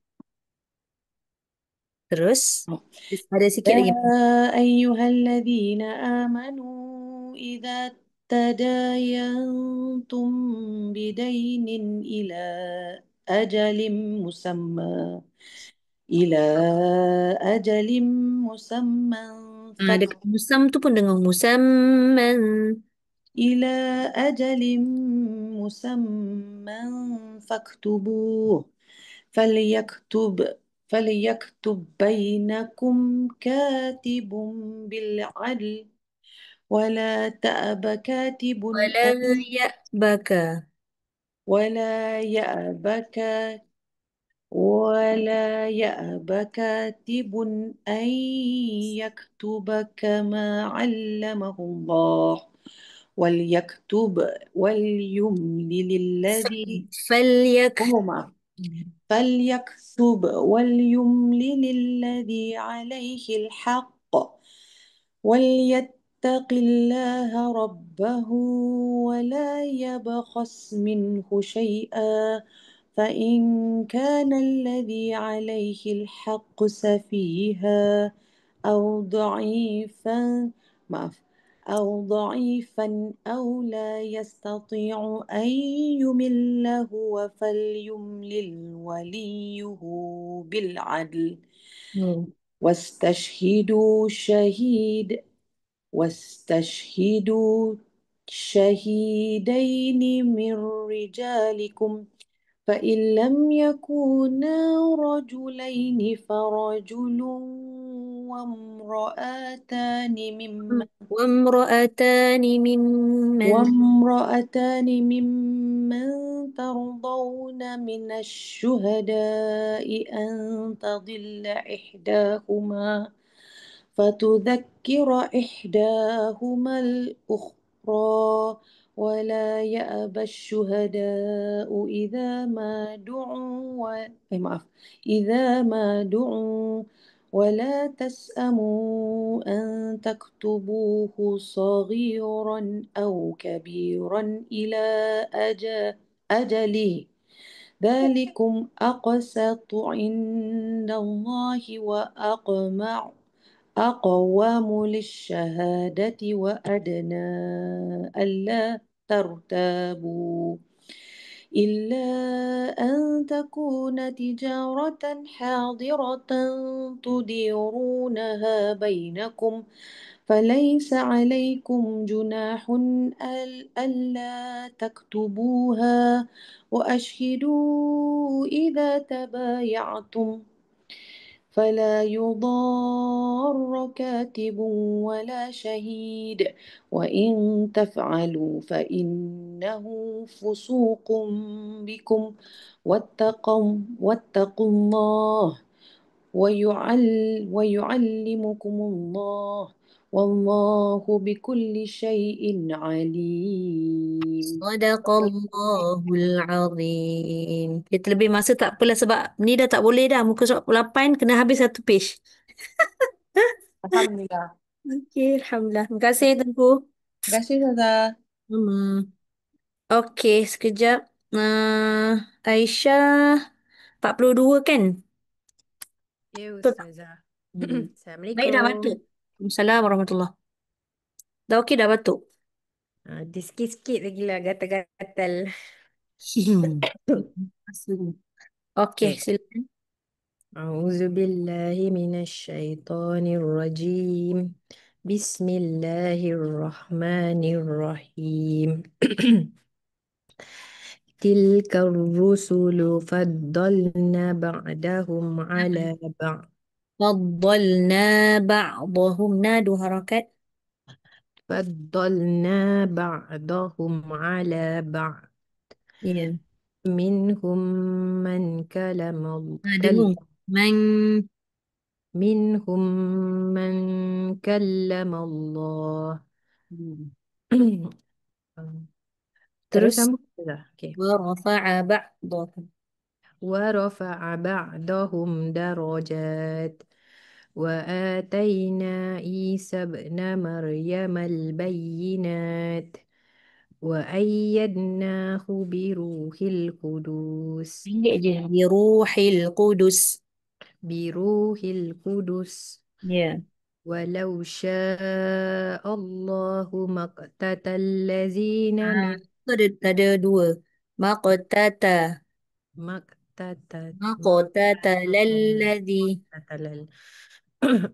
Speaker 1: Terus ada sikit lagi.
Speaker 7: يا أيها الذين آمنوا إذا تداينتم بدين أجل مسمى إلى أجل مسمى
Speaker 1: Dekat musam tu pun dengan musamman.
Speaker 7: إلى أجل مسمى فاكتبوه فليكتب فليكتب بينكم كاتب بالعدل ولا تأب كاتب
Speaker 1: ولا يأبك.
Speaker 7: ولا يأبك ولا يأب كاتب أن يكتب كما علمه الله وليكتب وليملل الذي
Speaker 1: فليك.
Speaker 7: هما فليكتب وليملل الذي عليه الحق وليتق الله ربه ولا يبخس منه شيئا فإن كان الذي عليه الحق سفيها أو ضعيفا معف أو لا يستطيع أن يمل هو فليملل وليه بالعدل
Speaker 1: Hmm.
Speaker 7: واستشهدوا شهيد واستشهدوا شهيدين من رجالكم فإن لم يكونا رجلين فرجل وامرأتان ممن
Speaker 1: وامرأتان ممن
Speaker 7: وامرأتان ممن ترضون من الشهداء أن تضل إحداهما فتذكر إحداهما الأخرى ولا يأبى الشهداء إذا ما دعوا ولا تسأموا أن تكتبوه صغيرا أو كبيرا إلى أجله ذلكم أقسط عند الله أقوم للشهادة وأدنى ألا ترتابوا إلا أن تكون تجارة حاضرة تديرونها بينكم فليس عليكم جناح ألا تكتبوها وأشهدوا إذا تبايعتم فلا يضار كاتب ولا شهيد وإن تفعلوا فإنه فسوق بكم واتقوا الله ويعلمكم الله والله بكل شيء عليم.
Speaker 1: Sadaqallahul Azim. Kita lebih masa tak apalah sebab ni dah tak boleh dah. Muka surat 8 kena habis satu page.
Speaker 7: Alhamdulillah.
Speaker 1: Okey, Alhamdulillah. Terima kasih Tengku.
Speaker 7: Terima kasih Ustazah.
Speaker 1: Okey, sekejap. Aisyah 42 kan?
Speaker 3: Ya,
Speaker 1: Betul tak?
Speaker 3: Ustazah.
Speaker 1: Baik dah batuk.
Speaker 3: Assalamualaikum.
Speaker 1: Assalamualaikum warahmatullahi. Dah okey dah batuk.
Speaker 3: Dia sikit-sikit lagi lah gatal-gatal.
Speaker 1: Okey, silakan.
Speaker 3: أعوذ بالله من الشيطان الرجيم بسم الله الرحمن الرحيم تلك الرسل فضلنا بعدهم على بعض
Speaker 1: فضلنا بعضهم نادوا حركات.
Speaker 3: فضلنا بعضهم على بعض
Speaker 1: Ya.
Speaker 3: منهم من كلم
Speaker 1: Dengung. Man
Speaker 3: منهم من كلم الله
Speaker 1: Hmm.
Speaker 3: Terus
Speaker 1: Terus
Speaker 3: sambung sudah. Okay.
Speaker 1: ورفع بعضهم.
Speaker 3: ورفع بعضهم درجات وآتينا عيسى ابن مريم البينات وأيدناه بروح القدس
Speaker 1: Pendek je. Biruhil Qudus.
Speaker 3: بروح القدس
Speaker 1: Ya.
Speaker 3: ولو شاء الله ما اقتتل الذين من
Speaker 1: Itu ada dua. Maqtata.
Speaker 3: ما اقتتل
Speaker 1: Maqtata lalladhi.
Speaker 3: اقتتل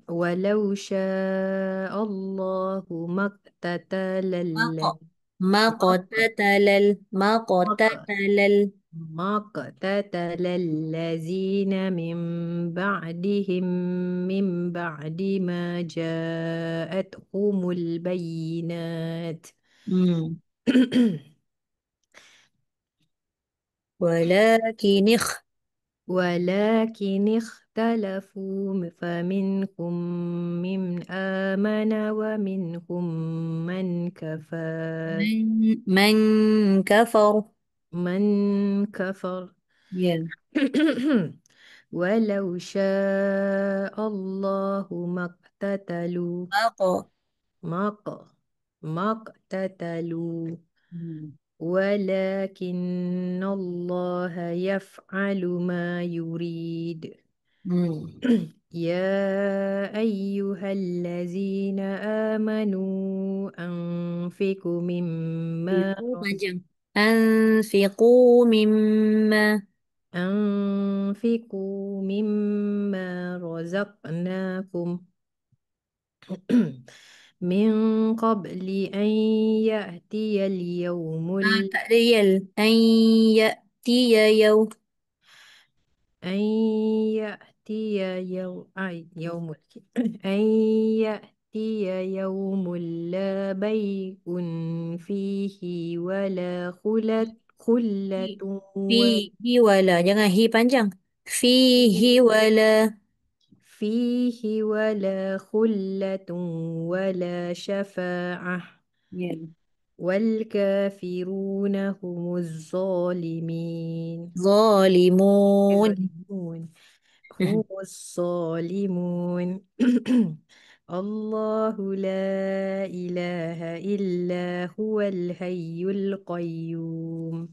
Speaker 3: ولو شاء الله ما اقتتل
Speaker 1: Maqa.
Speaker 3: ما
Speaker 1: Maqtatalal. Maqtatalal.
Speaker 3: ما اقتتل الذين من بعدهم من بعد ما جاءتهم البينات
Speaker 1: Hmm. Walakin
Speaker 3: ولكن اختلفوا فمنهم من آمن ومنهم من كفر
Speaker 1: man kafar.
Speaker 3: من كفر
Speaker 1: Ya.
Speaker 3: ولو شاء الله ما اقتتلوا
Speaker 1: Maqa.
Speaker 3: ما ق- ما اقتتلوا
Speaker 1: Hmm.
Speaker 3: ولكن الله يفعل ما يريد
Speaker 1: Hmm.
Speaker 3: يا أيها الذين آمنوا أنفقوا مما
Speaker 1: Fiqhu panjang. Anfiqu mimma.
Speaker 3: أنفقوا مما رزقناكم من قبل أن يأتي اليوم
Speaker 1: Tak ada yal. An ya'tiya yaw.
Speaker 3: أن يأتي يوم أن يأتي يوم لا بيع فيه ولا خلة
Speaker 1: Fihi wala. Jangan hi panjang. Fihi wala.
Speaker 3: فيه ولا خلة ولا شفاعة
Speaker 1: Ya.
Speaker 3: والكافرون هم الظالمين
Speaker 1: Zalimun.
Speaker 3: الظالمون هم الظالمون الله لا إله إلا هو الحي القيوم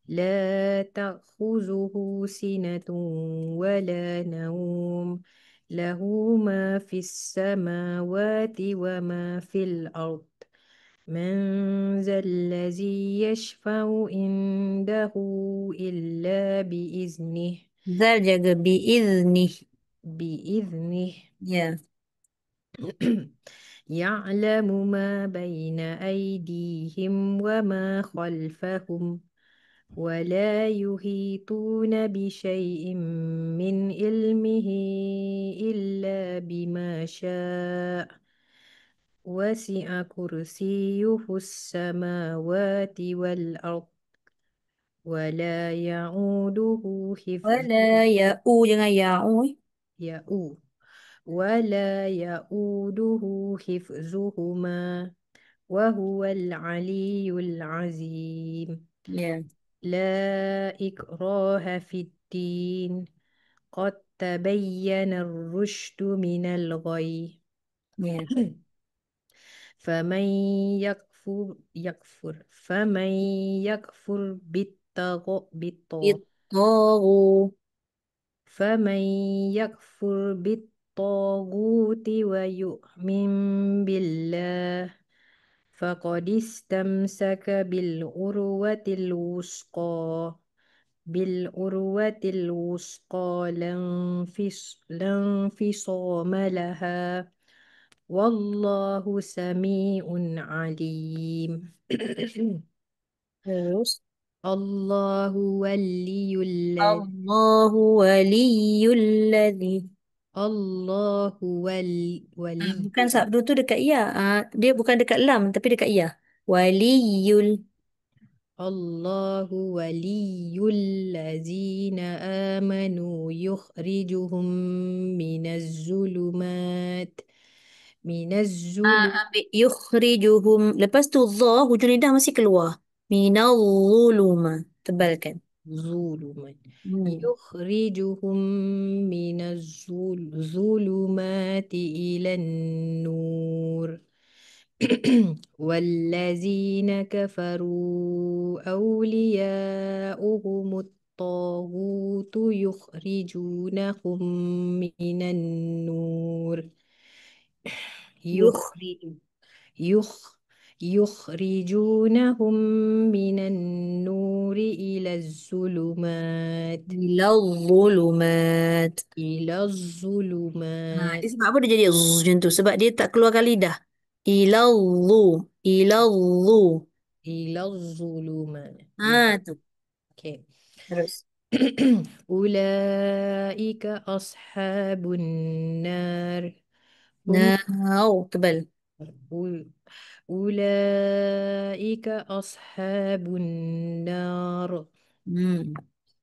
Speaker 3: لا تأخذه سنة ولا نوم له ما في السماوات وما في الأرض من ذا الذي يشفع عنده إلا بإذنه
Speaker 1: Zal jaga biizni.
Speaker 3: بإذنه
Speaker 1: Ya.
Speaker 3: يعلم ما بين أيديهم وما خلفهم ولا يحيطون بشيء من علمه إلا بما شاء وسع كرسيه السماوات والأرض ولا يعوده
Speaker 1: Wala
Speaker 3: حفظهما
Speaker 1: ya'u. Jangan ya'u.
Speaker 3: يؤوب ولا يؤوده حفظهما وهو العلي العظيم
Speaker 1: Ya.
Speaker 3: لا إكراه في الدين قد تبين الرشد من الغي
Speaker 1: Ya.
Speaker 3: فمن يكفر
Speaker 1: Ittagu.
Speaker 3: فمن يكفر بالطاغوت ويؤمن بالله
Speaker 2: فقد استمسك بالعروة الوثقى لا انفصام لها والله سميع عليم.
Speaker 1: Terus.
Speaker 2: الله ولي الذي
Speaker 1: Allahu waliyulladzi.
Speaker 2: الله ولي
Speaker 1: Bukan sabdu tu dekat ya. Dia bukan dekat lam tapi dekat ya. Waliyul.
Speaker 2: الله ولي الذين آمنوا يخرجهم من الظلمات من الظلم
Speaker 1: Ambil yukhrijuhum. Lepas tu dha hujung lidah masih keluar. Minal zuluma. Tebalkan.
Speaker 2: ظلمات
Speaker 1: Hmm.
Speaker 2: يخرجهم من الظلمات إلى النور والذين كفروا أولياؤهم الطاغوت يخرجونهم من النور
Speaker 1: Yukhriju.
Speaker 2: يخ يخرجونهم من النور إلى الظلمات
Speaker 1: Ilal zulumat.
Speaker 2: إلى الظلمات
Speaker 1: Dia sebab apa dia jadi zzz macam tu? Sebab dia tak keluarkan lidah. Ilallu. Ilallu.
Speaker 2: إلى الظلمات
Speaker 1: Tu.
Speaker 2: okay.
Speaker 1: Terus.
Speaker 2: أولئك أصحاب النار هم
Speaker 1: Now. Tebal.
Speaker 2: أول- أولئك أصحاب النار
Speaker 1: Hmm.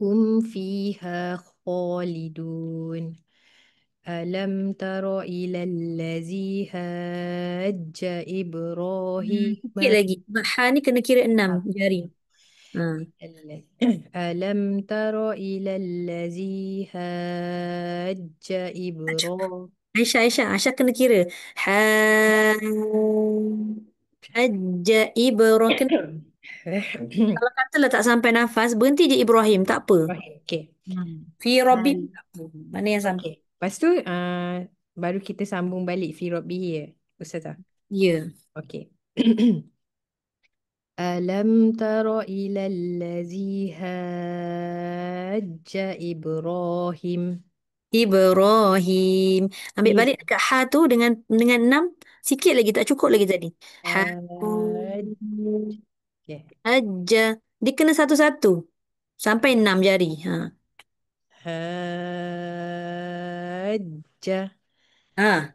Speaker 2: هم فيها خالدون ألم تر إلى الذي حاج إبراهيم
Speaker 1: Sikit lagi. Sebab ha ni kena kira 6
Speaker 2: آه،
Speaker 1: jari. Ha.
Speaker 2: ألم تر إلى الذي حاج إبراهيم
Speaker 1: Aisyah, Aisyah. Aisyah kena kira. Ha. Hajja Ibrahim. Kalau katalah tak sampai nafas, berhenti je Ibrahim. Tak apa.
Speaker 2: Okay.
Speaker 1: Fi Rabbi. Tak apa. Mana yang sampai?
Speaker 2: Okay. Lepas tu baru kita sambung balik fi rabbihi ya, Ustazah.
Speaker 1: Ya.
Speaker 2: Okay. ألم تر إلى الذي حاج إبراهيم
Speaker 1: Ibrahim. Ambil
Speaker 2: إذ
Speaker 1: balik dekat ha tu dengan 6. Sikit lagi. Tak cukup lagi tadi. Ha.
Speaker 2: حاج okay.
Speaker 1: Hajja. Dia kena satu-satu. Sampai 6 jari. Ha.
Speaker 2: حاج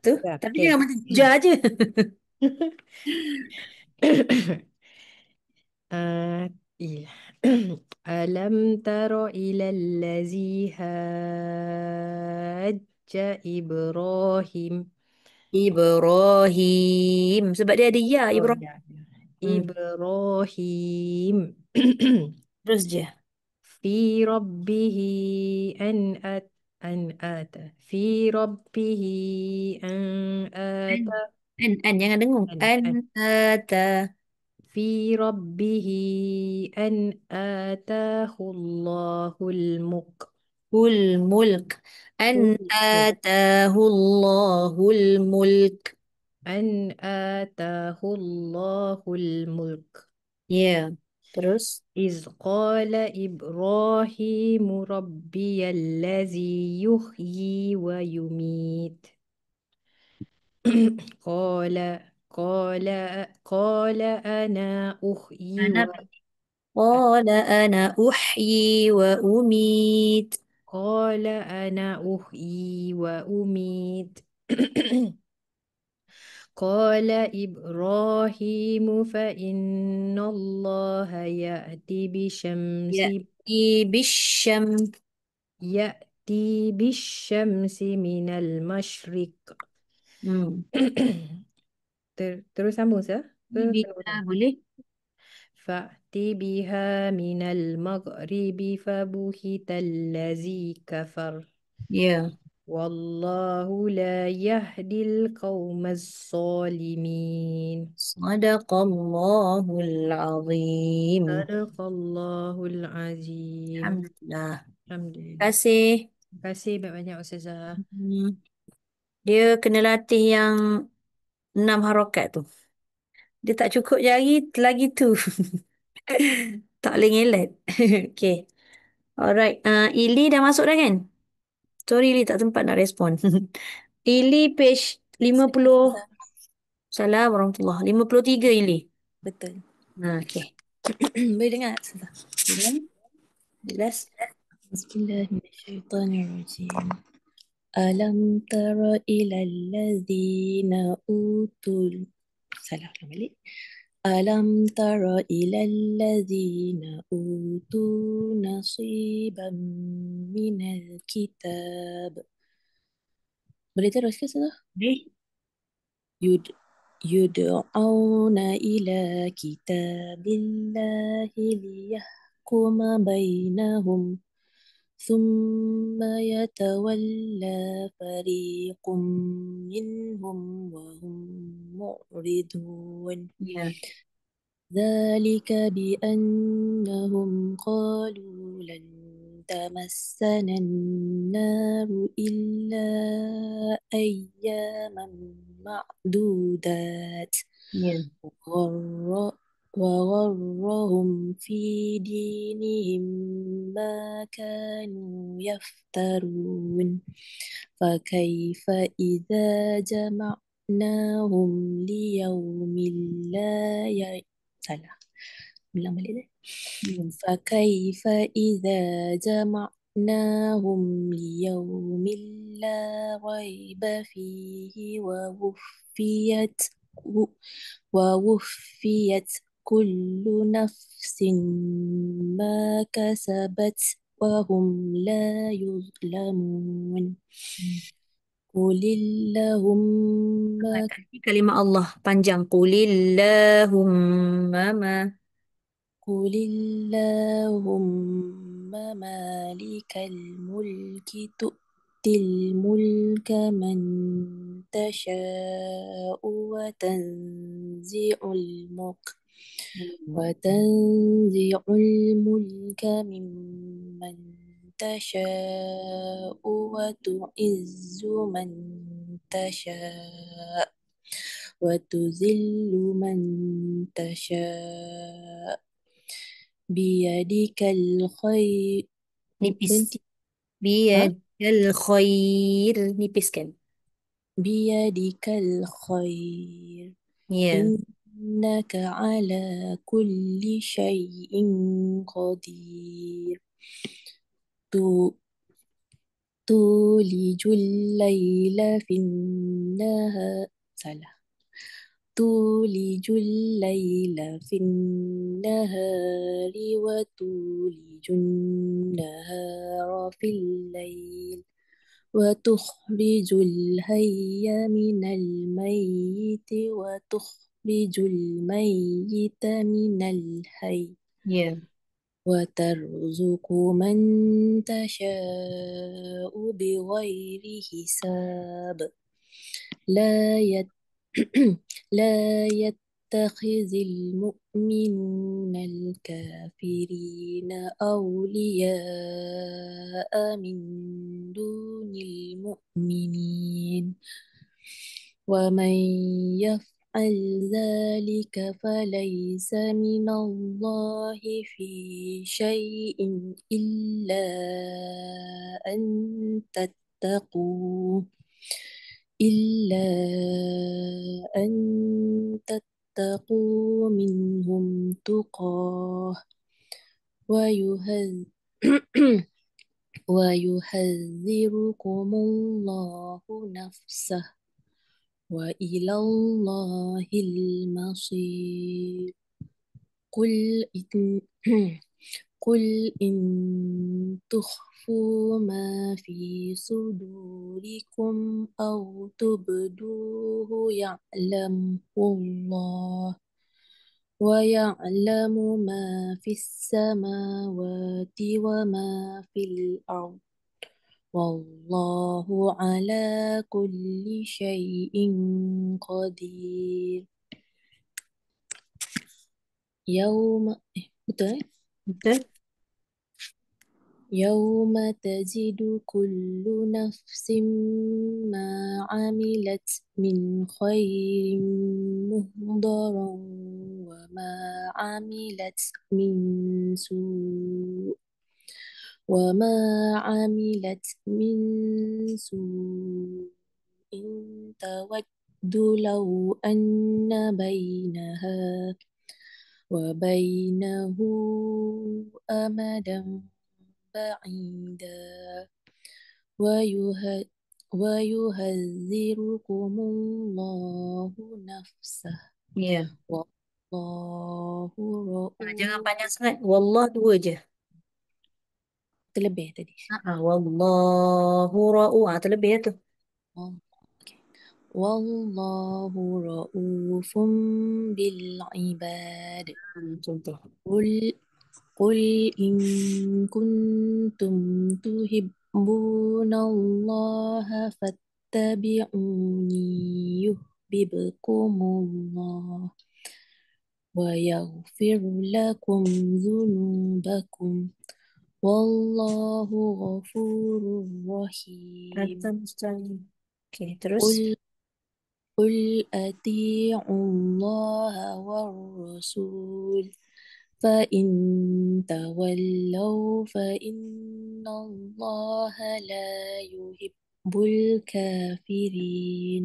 Speaker 1: Tu.
Speaker 2: ya,
Speaker 1: Tapi
Speaker 2: okay.
Speaker 1: jangan macam ja je.
Speaker 2: iya. ألم تر إلى الذي حاج إبراهيم
Speaker 1: Ibrahim. Sebab dia ada ya.
Speaker 2: oh
Speaker 1: Ibrahim.
Speaker 2: ya, ya.
Speaker 1: Hmm.
Speaker 2: إبراهيم
Speaker 1: Terus je.
Speaker 2: في ربه أن أت أن آتى في ربه أن
Speaker 1: An.
Speaker 2: آتى
Speaker 1: Jangan dengung. An.
Speaker 2: أن
Speaker 1: Ata.
Speaker 2: في ربه أن آتاه الله الملك
Speaker 1: Mulk. An atahul mulk.
Speaker 2: أن آتاه الله الملك
Speaker 1: Ya. Terus.
Speaker 2: إذ قال إبراهيم ربي الذي يحيي ويميت قال قال قال أنا أحيي
Speaker 1: Anak. Qala ana uhyi wa umit.
Speaker 2: قال أنا أحيي وأميت قال إبراهيم فإن الله
Speaker 1: Ya'ti bisyam.
Speaker 2: يأتي بالشمس من المشرق
Speaker 1: Hmm.
Speaker 2: Terus sambung sah?
Speaker 1: Ini
Speaker 2: Kena
Speaker 1: bisa
Speaker 2: potong.
Speaker 1: boleh.
Speaker 2: فأتي بها من المغرب فبهت الذي كفر
Speaker 1: Ya.
Speaker 2: والله لا يهدي القوم الظالمين
Speaker 1: Sadaqallahul azim.
Speaker 2: صدق الله العظيم.
Speaker 1: Alhamdulillah. Terima
Speaker 2: Alhamdulillah.
Speaker 1: kasih.
Speaker 2: Terima kasih banyak-banyak Ustazah.
Speaker 1: Dia kena latih yang 6 harakat tu. Dia tak cukup jari lagi tu. Tak boleh ngelet. Okay. Alright. Ili dah masuk dah kan? Sorry Ili tak sempat nak respon. Ili page 50. Salam warahmatullahi 53 Ili.
Speaker 7: Betul.
Speaker 1: Okay.
Speaker 7: Boleh dengar tak, Ustazah?
Speaker 1: Jelas?
Speaker 7: Bismillahirrahmanirrahim. Alam tara ilal ladzina utul Salah ulang balik. Alam tara ilal ladzina utu nasiban minal kitab. Boleh terus ke, Ustazah?
Speaker 1: Boleh.
Speaker 7: Yud'auna ila kitabillahi liyahkuma bainahum thumma yatawalla fariqum minhum wa hum mu'ridun.
Speaker 1: Ya.
Speaker 7: ذلك بأنهم قالوا لن تمسنا النار إلا أياما معدودات
Speaker 1: Ya.
Speaker 7: وغرهم في دينهم ما كانوا يفترون فكيف إذا جمعناهم ليوم لا salah ulang balik deh. فكيف إذا جمعناهم ليوم لا ريب فيه ووفيت كل نفس ما كسبت وهم لا يظلمون قل اللهم
Speaker 1: Kalimah Allah panjang. Qulillahumma ma.
Speaker 7: قل اللهم مالك الملك تؤتي الملك من تشاء وتنزع الملك ممن تشاء وتعز من تشاء وتذل من تشاء بيدك الخير.
Speaker 1: Nipis.
Speaker 7: Berhenti.
Speaker 1: Biyadil khair. Nipiskan.
Speaker 7: بيدك الخير
Speaker 1: Ya.
Speaker 7: إنك على كل شيء قدير تولج الليل في النهار تولج الليل في النهار وتولج النهار في الليل وتخرج الحي من الميت وتخرج الميت من الحي
Speaker 1: Ya.
Speaker 7: وترزق من تشاء بغير حساب لا لا يتخذ المؤمنون الكافرين أولياء من دون المؤمنين ومن يفعل ذلك فليس من الله في شيء إلا أن تتقوا منهم تقاه ويحذركم الله نفسه وإلى الله المصير قل إن تخفوا ما في صدوركم أو تبدوه يعلمه الله ويعلم ما في السماوات وما في الأرض والله على كل شيء قدير betul?
Speaker 1: Betul?
Speaker 7: يوم تجد كل نفس ما عملت من خير محضرا وما عملت من سوء وما عملت من سوء تود لو أن بينها وبينه أمدا بعيدا ويه- ويهذركم الله نفسه
Speaker 1: Ya.
Speaker 7: والله
Speaker 1: Jangan
Speaker 7: رؤوف.
Speaker 1: panjang sangat. Wallah dua je.
Speaker 7: Terlebih tadi.
Speaker 1: Wallahu ra'u. Terlebih tu.
Speaker 7: Oh, okay. والله رؤوف بالعباد
Speaker 1: Contoh.
Speaker 7: قل إن كنتم تحبون الله فاتبعوني يحببكم الله ويغفر لكم ذنوبكم والله غفور رحيم
Speaker 1: Atam sekali. Okay, terus.
Speaker 7: قل أطيعوا الله والرسول فإن تولوا فإن الله لا يحب الكافرين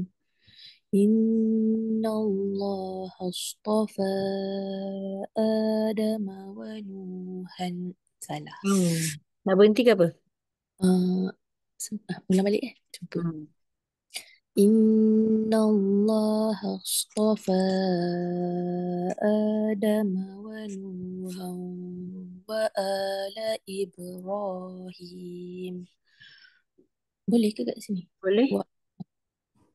Speaker 7: إن الله اصطفى آدم ونوحا salah.
Speaker 1: Nak berhenti ke apa?
Speaker 7: Ulang balik jumpa. إن الله اصطفى آدم ونوحا وآل إبراهيم. Boleh ke kat sini?
Speaker 1: Boleh.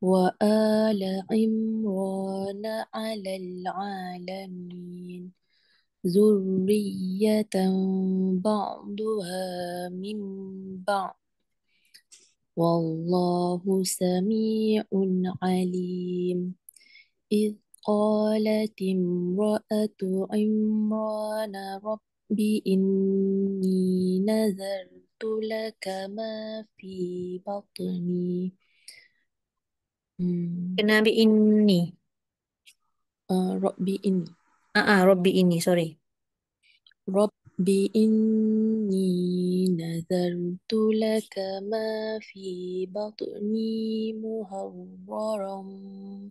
Speaker 7: وآل عمران على العالمين ذرية بعضها من بعض والله سميع عليم إذ قالت امرأة عمران رب إني نذرت لك ما في بطني
Speaker 1: Kena ambil ini.
Speaker 7: رب إني
Speaker 1: Rabbi ini, sorry.
Speaker 7: رب إني نذرت لك ما في بطني محررا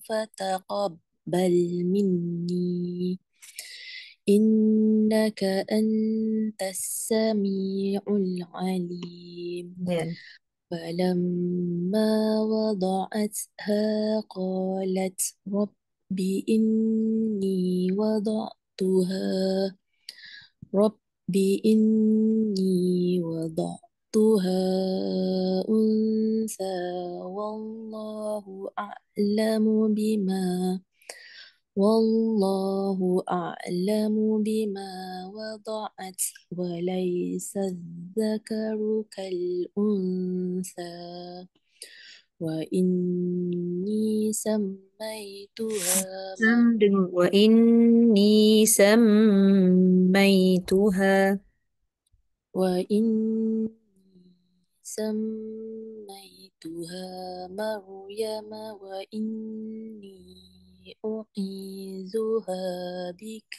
Speaker 7: فتقبل مني إنك أنت السميع العليم
Speaker 1: Ya.
Speaker 7: فلما وضعتها قالت رب إني وضعتها أنثى والله أعلم بما وضعت وليس الذكر كالأنثى وإني سميتها
Speaker 1: Wa inni sammaituha.
Speaker 7: وإني سميتها مريم وإني أعيذها بك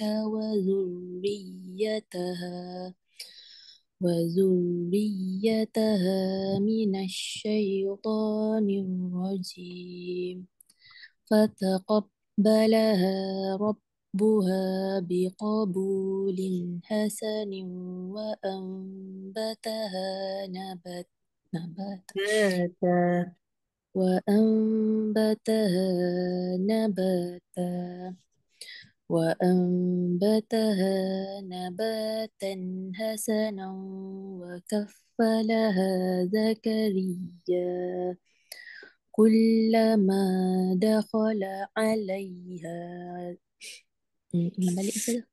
Speaker 7: وذريتها من الشيطان الرجيم فتقبلها ربها بقبول حسن وأنبتها
Speaker 1: Kata.
Speaker 7: وأنبتها نباتا نباتا حسنا وكفلها زكريا كلما دخل عليها balik saja.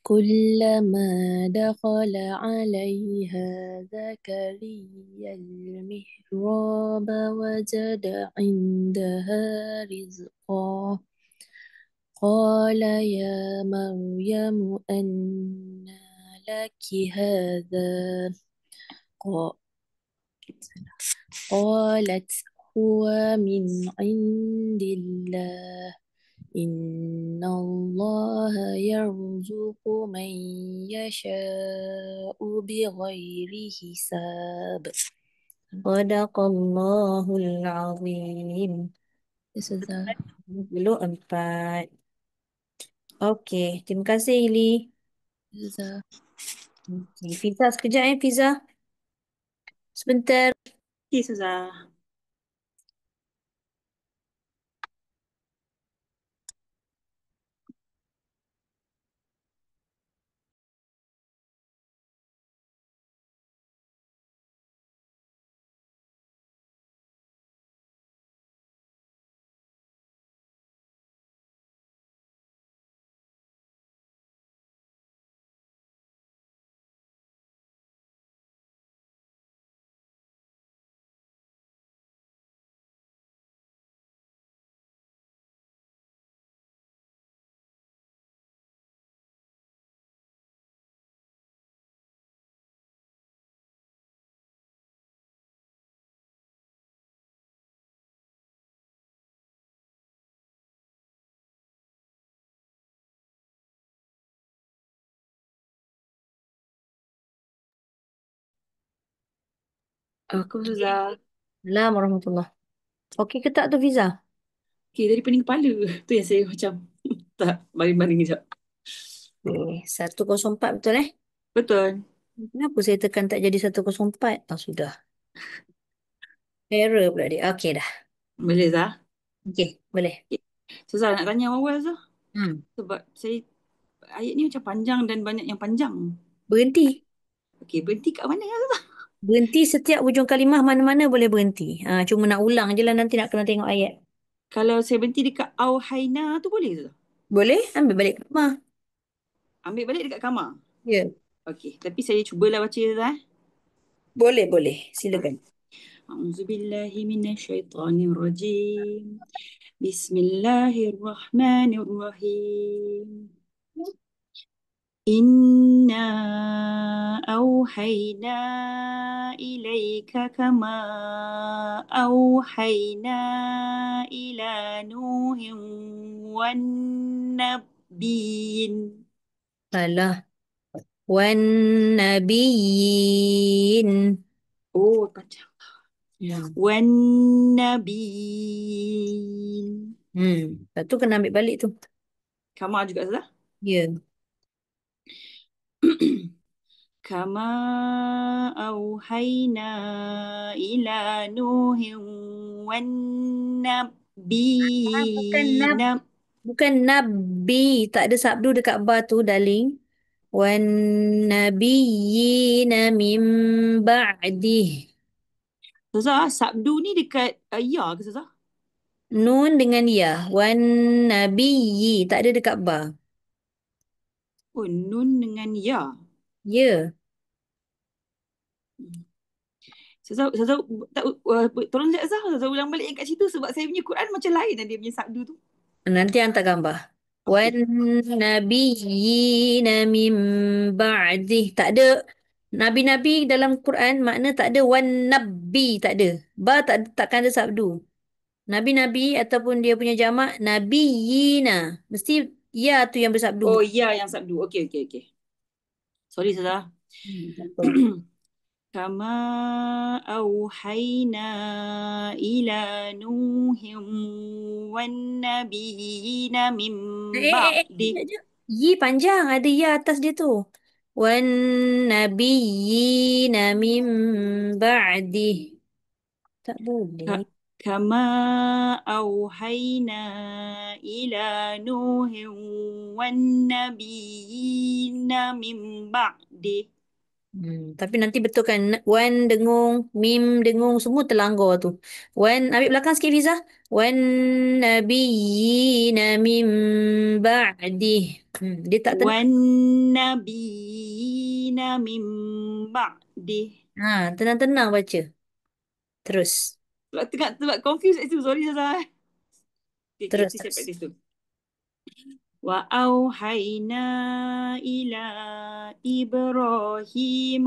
Speaker 7: كلما دخل عليها زكريا المحراب وجد عندها رزقا قال يا مريم أنى لك هذا قا- قالت هو من عند الله إن الله يرزق من يشاء بغير حساب.
Speaker 1: Sadaqallahul azim.
Speaker 7: Ustazah.
Speaker 1: 24. Okey, terima kasih Ili.
Speaker 7: Ustazah.
Speaker 1: Okay. Fiza sekejap Fiza. Sebentar.
Speaker 8: Okey, Ustazah. Assalamualaikum,
Speaker 1: Okey.
Speaker 8: Ustazah.
Speaker 1: Assalamualaikum warahmatullahi. Okey ke tak tu Fiza?
Speaker 8: Okey, dari pening kepala. Tu yang saya macam tak baring-baring kejap.
Speaker 1: Okay. 104 betul
Speaker 8: Betul.
Speaker 1: Kenapa saya tekan tak jadi 104? Sudah. Error pula dia. Okey dah.
Speaker 8: Boleh, Ustazah?
Speaker 1: Okey, boleh.
Speaker 8: Okey. Ustazah nak tanya awal, Ustazah.
Speaker 1: Hmm.
Speaker 8: Sebab saya ayat ni macam panjang dan banyak yang panjang.
Speaker 1: Berhenti.
Speaker 8: Okey, berhenti kat mana, Ustazah?
Speaker 1: Berhenti setiap hujung kalimah mana-mana boleh berhenti. Cuma nak ulang je lah nanti nak kena tengok ayat.
Speaker 8: Kalau saya berhenti dekat Auhaina tu boleh, Ustazah?
Speaker 1: Boleh? Ambil balik ke rumah.
Speaker 8: Ambil balik dekat kamar.
Speaker 1: Ya.
Speaker 8: Okey, tapi saya cubalah baca, Ustazah.
Speaker 1: Boleh, boleh. Silakan.
Speaker 8: A'udzubillahi minasyaitonirrajim. Bismillahirrahmanirrahim. إنا أوحينا إليك كما أوحينا إلى نوح والنبيين.
Speaker 1: Salah. Wan nabiyyin.
Speaker 8: Oh, panjang.
Speaker 1: Hmm.
Speaker 8: والنبيين.
Speaker 1: Lepas tu kena ambil balik tu.
Speaker 8: Kama juga salah.
Speaker 1: Ya.
Speaker 8: كما أوحينا إلى نوح والنبيين.
Speaker 1: Bukan nabi. Tak ada sabdu dekat ba tu, darling. Wan nabiyyina min ba'dih.
Speaker 8: Ustazah, sabdu ni dekat ya ke Ustazah?
Speaker 1: Nun dengan ya. Wan nabiyyi. Tak ada dekat ba.
Speaker 8: Oh, nun dengan ya.
Speaker 1: Ya.
Speaker 8: Ustazah tak, tolong sekejap Ustazah. Ustazah ulang balik yang kat situ sebab saya punya Quran macam lain dia punya sabdu tu.
Speaker 1: Nanti hantar gambar. Wan
Speaker 8: Okey.
Speaker 1: nabiyyina min ba'dih. Tak ada. Nabi-nabi dalam Quran makna tak ada wan nabi. Tak ada. Ba takkan ada sabdu. Nabi-nabi ataupun dia punya jamak nabiyina. Mesti ya tu yang bersabdu.
Speaker 8: Oh, ya yang sabdu. Okey. Sorry Ustazah.
Speaker 1: Tak apa.
Speaker 8: Kama auhayna ila Nuhin wan nabiyina min ba'di.
Speaker 1: Sekejap. Yi panjang. Ada ya atas dia tu. Wan nabiyyina min ba'dih. Tak boleh.
Speaker 8: Kama auhayna ila Nuhin wan nabiyina min ba'di.
Speaker 1: Tapi nanti betulkan wan dengung, mim dengung, semua terlanggar tu. Wan, ambil belakang sikit Fiza. Wan nabiyyina min ba'dih. Dia tak tenang.
Speaker 8: Wan nabiyina min ba'di.
Speaker 1: Tenang-tenang baca. Terus.
Speaker 8: Sebab tengah confused kat situ. Sorry Zazah. Okay,
Speaker 1: Terus,
Speaker 8: nanti saya
Speaker 1: terus.
Speaker 8: praktis tu. وأوحينا إلى إبراهيم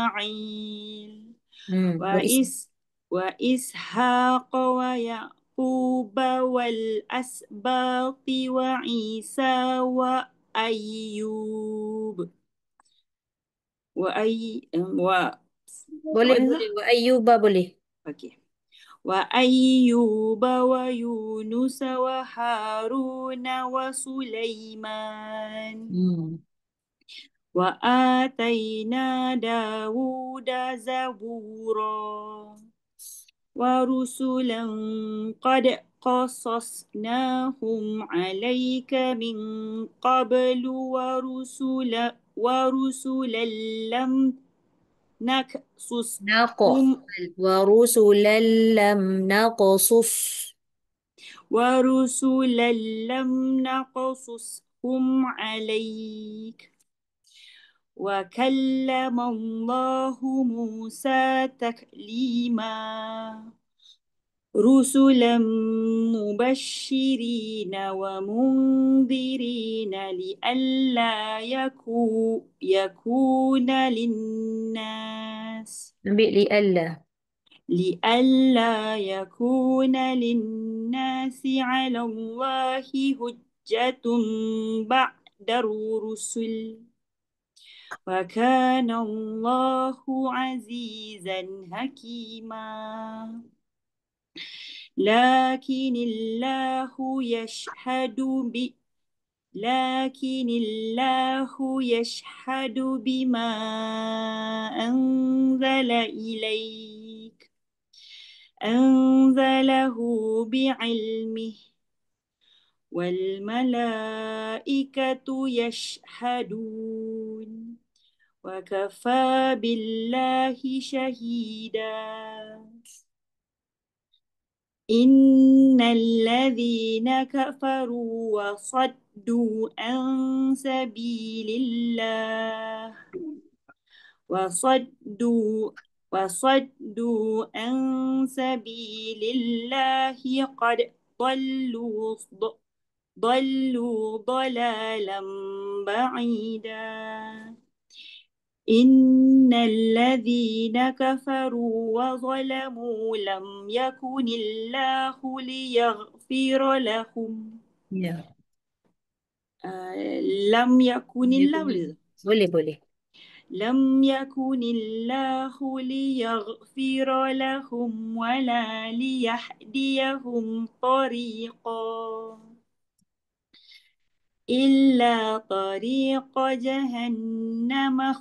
Speaker 8: وإسماعيل وإس وإسحاق ويعقوب والأسباط وعيسى وأيوب
Speaker 1: Boleh,
Speaker 8: what is
Speaker 1: boleh.
Speaker 8: that?
Speaker 1: Wa ayyuba boleh.
Speaker 8: Okay. وأيوب ويونس وهارون وسليمان وآتينا داود زبورا ورسلا قد قصصناهم عليك من قبل ورسلا لم
Speaker 1: Naqah.
Speaker 8: نقصصهم
Speaker 1: Wa rusulan lam naqsus.
Speaker 8: ورسلا لم نقصصهم عليك وكلم الله موسى تكليما رسلا مبشرين ومنذرين لئلا يكون للناس
Speaker 1: Ambil li'alla.
Speaker 8: لئلا يكون للناس على الله حجة بعد الرسل وكان الله عزيزا حكيما لكن الله يشهد بما أنزله بعلمه والملائكة يشهدون وكفى بالله شهيدا إن الذين كفروا وصدوا عن سبيل الله وصدوا عن سبيل الله قد ضلوا ضلالا بعيدا إن الذين كفروا وظلموا لم يكن الله ليغفر لهم لم يكن الله
Speaker 1: Boleh.
Speaker 8: لم يكن الله ليغفر لهم ولا ليهديهم طريقا إلا طريق جهنم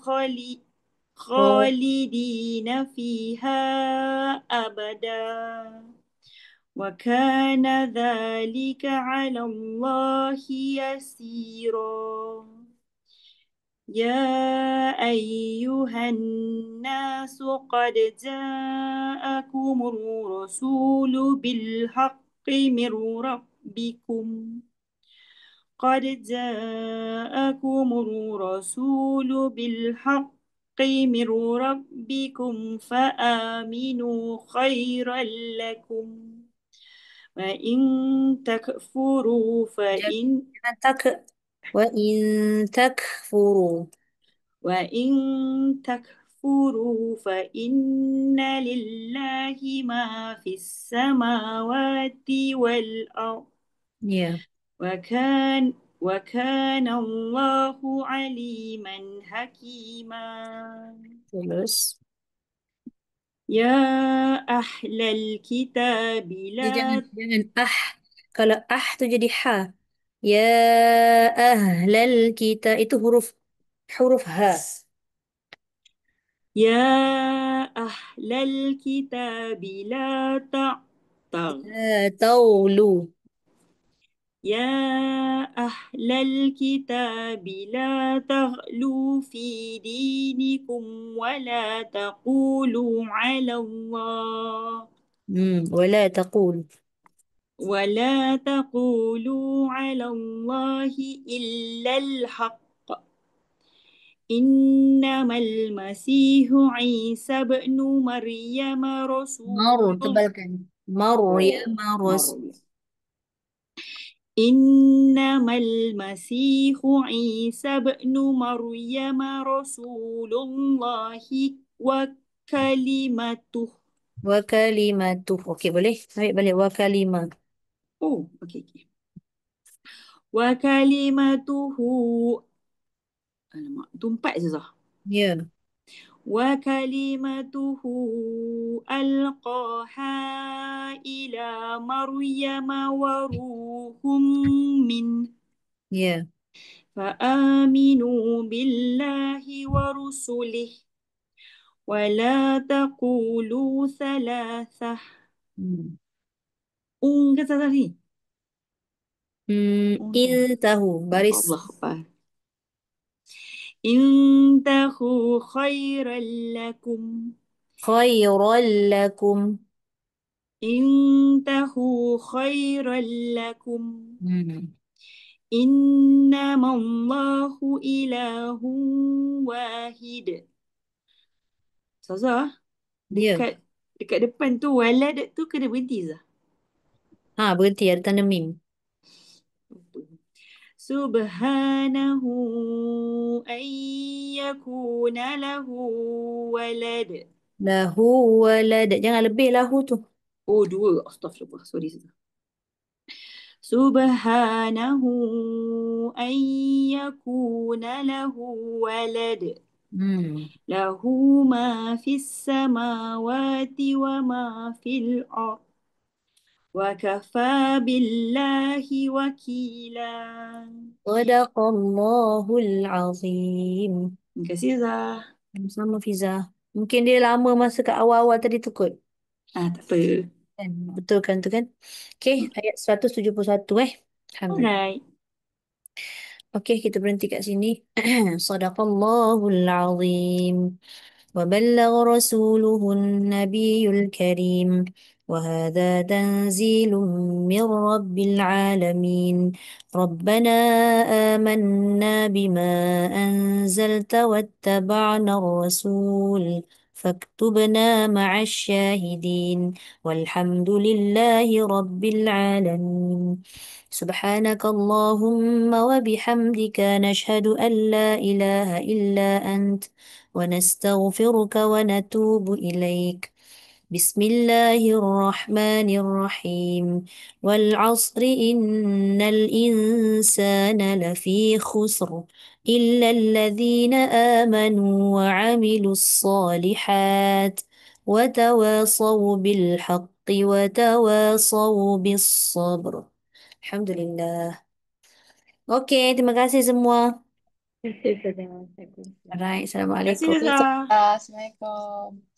Speaker 8: خالدين فيها أبدا وكان ذلك على الله يسيرا يا أيها الناس قد جاءكم الرسول بالحق من ربكم فآمنوا خيرا لكم وإن تكفروا فإن وإن تكفروا فإن لله ما في السماوات والأرض وكان الله عليما حكيما
Speaker 1: Terus.
Speaker 8: يا أهل الكتاب
Speaker 1: Jangan
Speaker 8: لا
Speaker 1: Kalau tu jadi ha. Ya ahlal kita itu huruf ha.
Speaker 8: يا أهل الكتاب لا
Speaker 1: Taulu.
Speaker 8: يا أهل الكتاب لا تغلوا في دينكم ولا تقولوا على الله
Speaker 1: ولا تقول
Speaker 8: إلا الحق إنما المسيح عيسى بن مريم رسول
Speaker 1: tebalkan. Maryam rasul.
Speaker 8: Innamal masihu Isa ibnu Maryam Rasulullahi wa kalimatuh.
Speaker 1: Wa kalimatuh. Okey, boleh? Ambil balik. Wa kalimah.
Speaker 8: Oh, okey, okey. Wa kalimatuhu. Alamak, tu 4 je Zah.
Speaker 1: Ya.
Speaker 8: Wa kalimatuhu alqaha ila Maryam wa ruhum min.
Speaker 1: Ya.
Speaker 8: فآمنوا بالله ورسله ولا تقولوا ثلاثة.
Speaker 1: Hmm.
Speaker 8: Kata tadi.
Speaker 1: Intahu. Baris.
Speaker 8: Allah Akbar. Intahu khairan lakum.
Speaker 1: Khairan lakum.
Speaker 8: Intahu khairan lakum.
Speaker 1: Hmm.
Speaker 8: Innama Allahu ilahun wahid. Saza,
Speaker 1: Ya.
Speaker 8: dekat depan tu walad tu kena berhenti Zah.
Speaker 1: Ha, berhenti. Ada tanda mim.
Speaker 8: Subhanahu an yakuna lahu walad.
Speaker 1: Lahu walad. Jangan lebih lahu tu.
Speaker 8: Oh, 2. Astaghfirullah. Sorry. Subhanahu an yakuna lahu walad.
Speaker 1: Hmm.
Speaker 8: Lahu ma fis samawati wa ma fil ard. Wa kafa billahi wakila.
Speaker 1: Sadaqallahul azim.
Speaker 8: Terima kasih Zah.
Speaker 1: Sama Fiza. Mungkin dia lama masa kat awal-awal tadi tu kot.
Speaker 8: Tak apa.
Speaker 1: Kan? Betul kan tu kan? Okey, ayat 171 Alhamdulillah.
Speaker 8: Alright.
Speaker 1: Okey, kita berhenti kat sini. Sadaqallahul azim. وبلغ رسوله النبي الكريم وهذا تنزيل من رب العالمين ربنا آمنا بما أنزلت واتبعنا الرسول فاكتبنا مع الشاهدين والحمد لله رب العالمين سبحانك اللهم وبحمدك نشهد أن لا إله إلا أنت ونستغفرك ونتوب إليك بسم الله الرحمن الرحيم والعصر إن الإنسان لفي خسر إلا الذين آمنوا وعملوا الصالحات وتواصوا بالحق وتواصوا بالصبر الحمد لله. Okey, terima kasih semua.
Speaker 2: Terima kasih, Ustazah. Waalaikumsalam.
Speaker 1: Alright,
Speaker 8: Terima kasih
Speaker 1: Assalamualaikum.
Speaker 8: Zah.
Speaker 6: Assalamualaikum.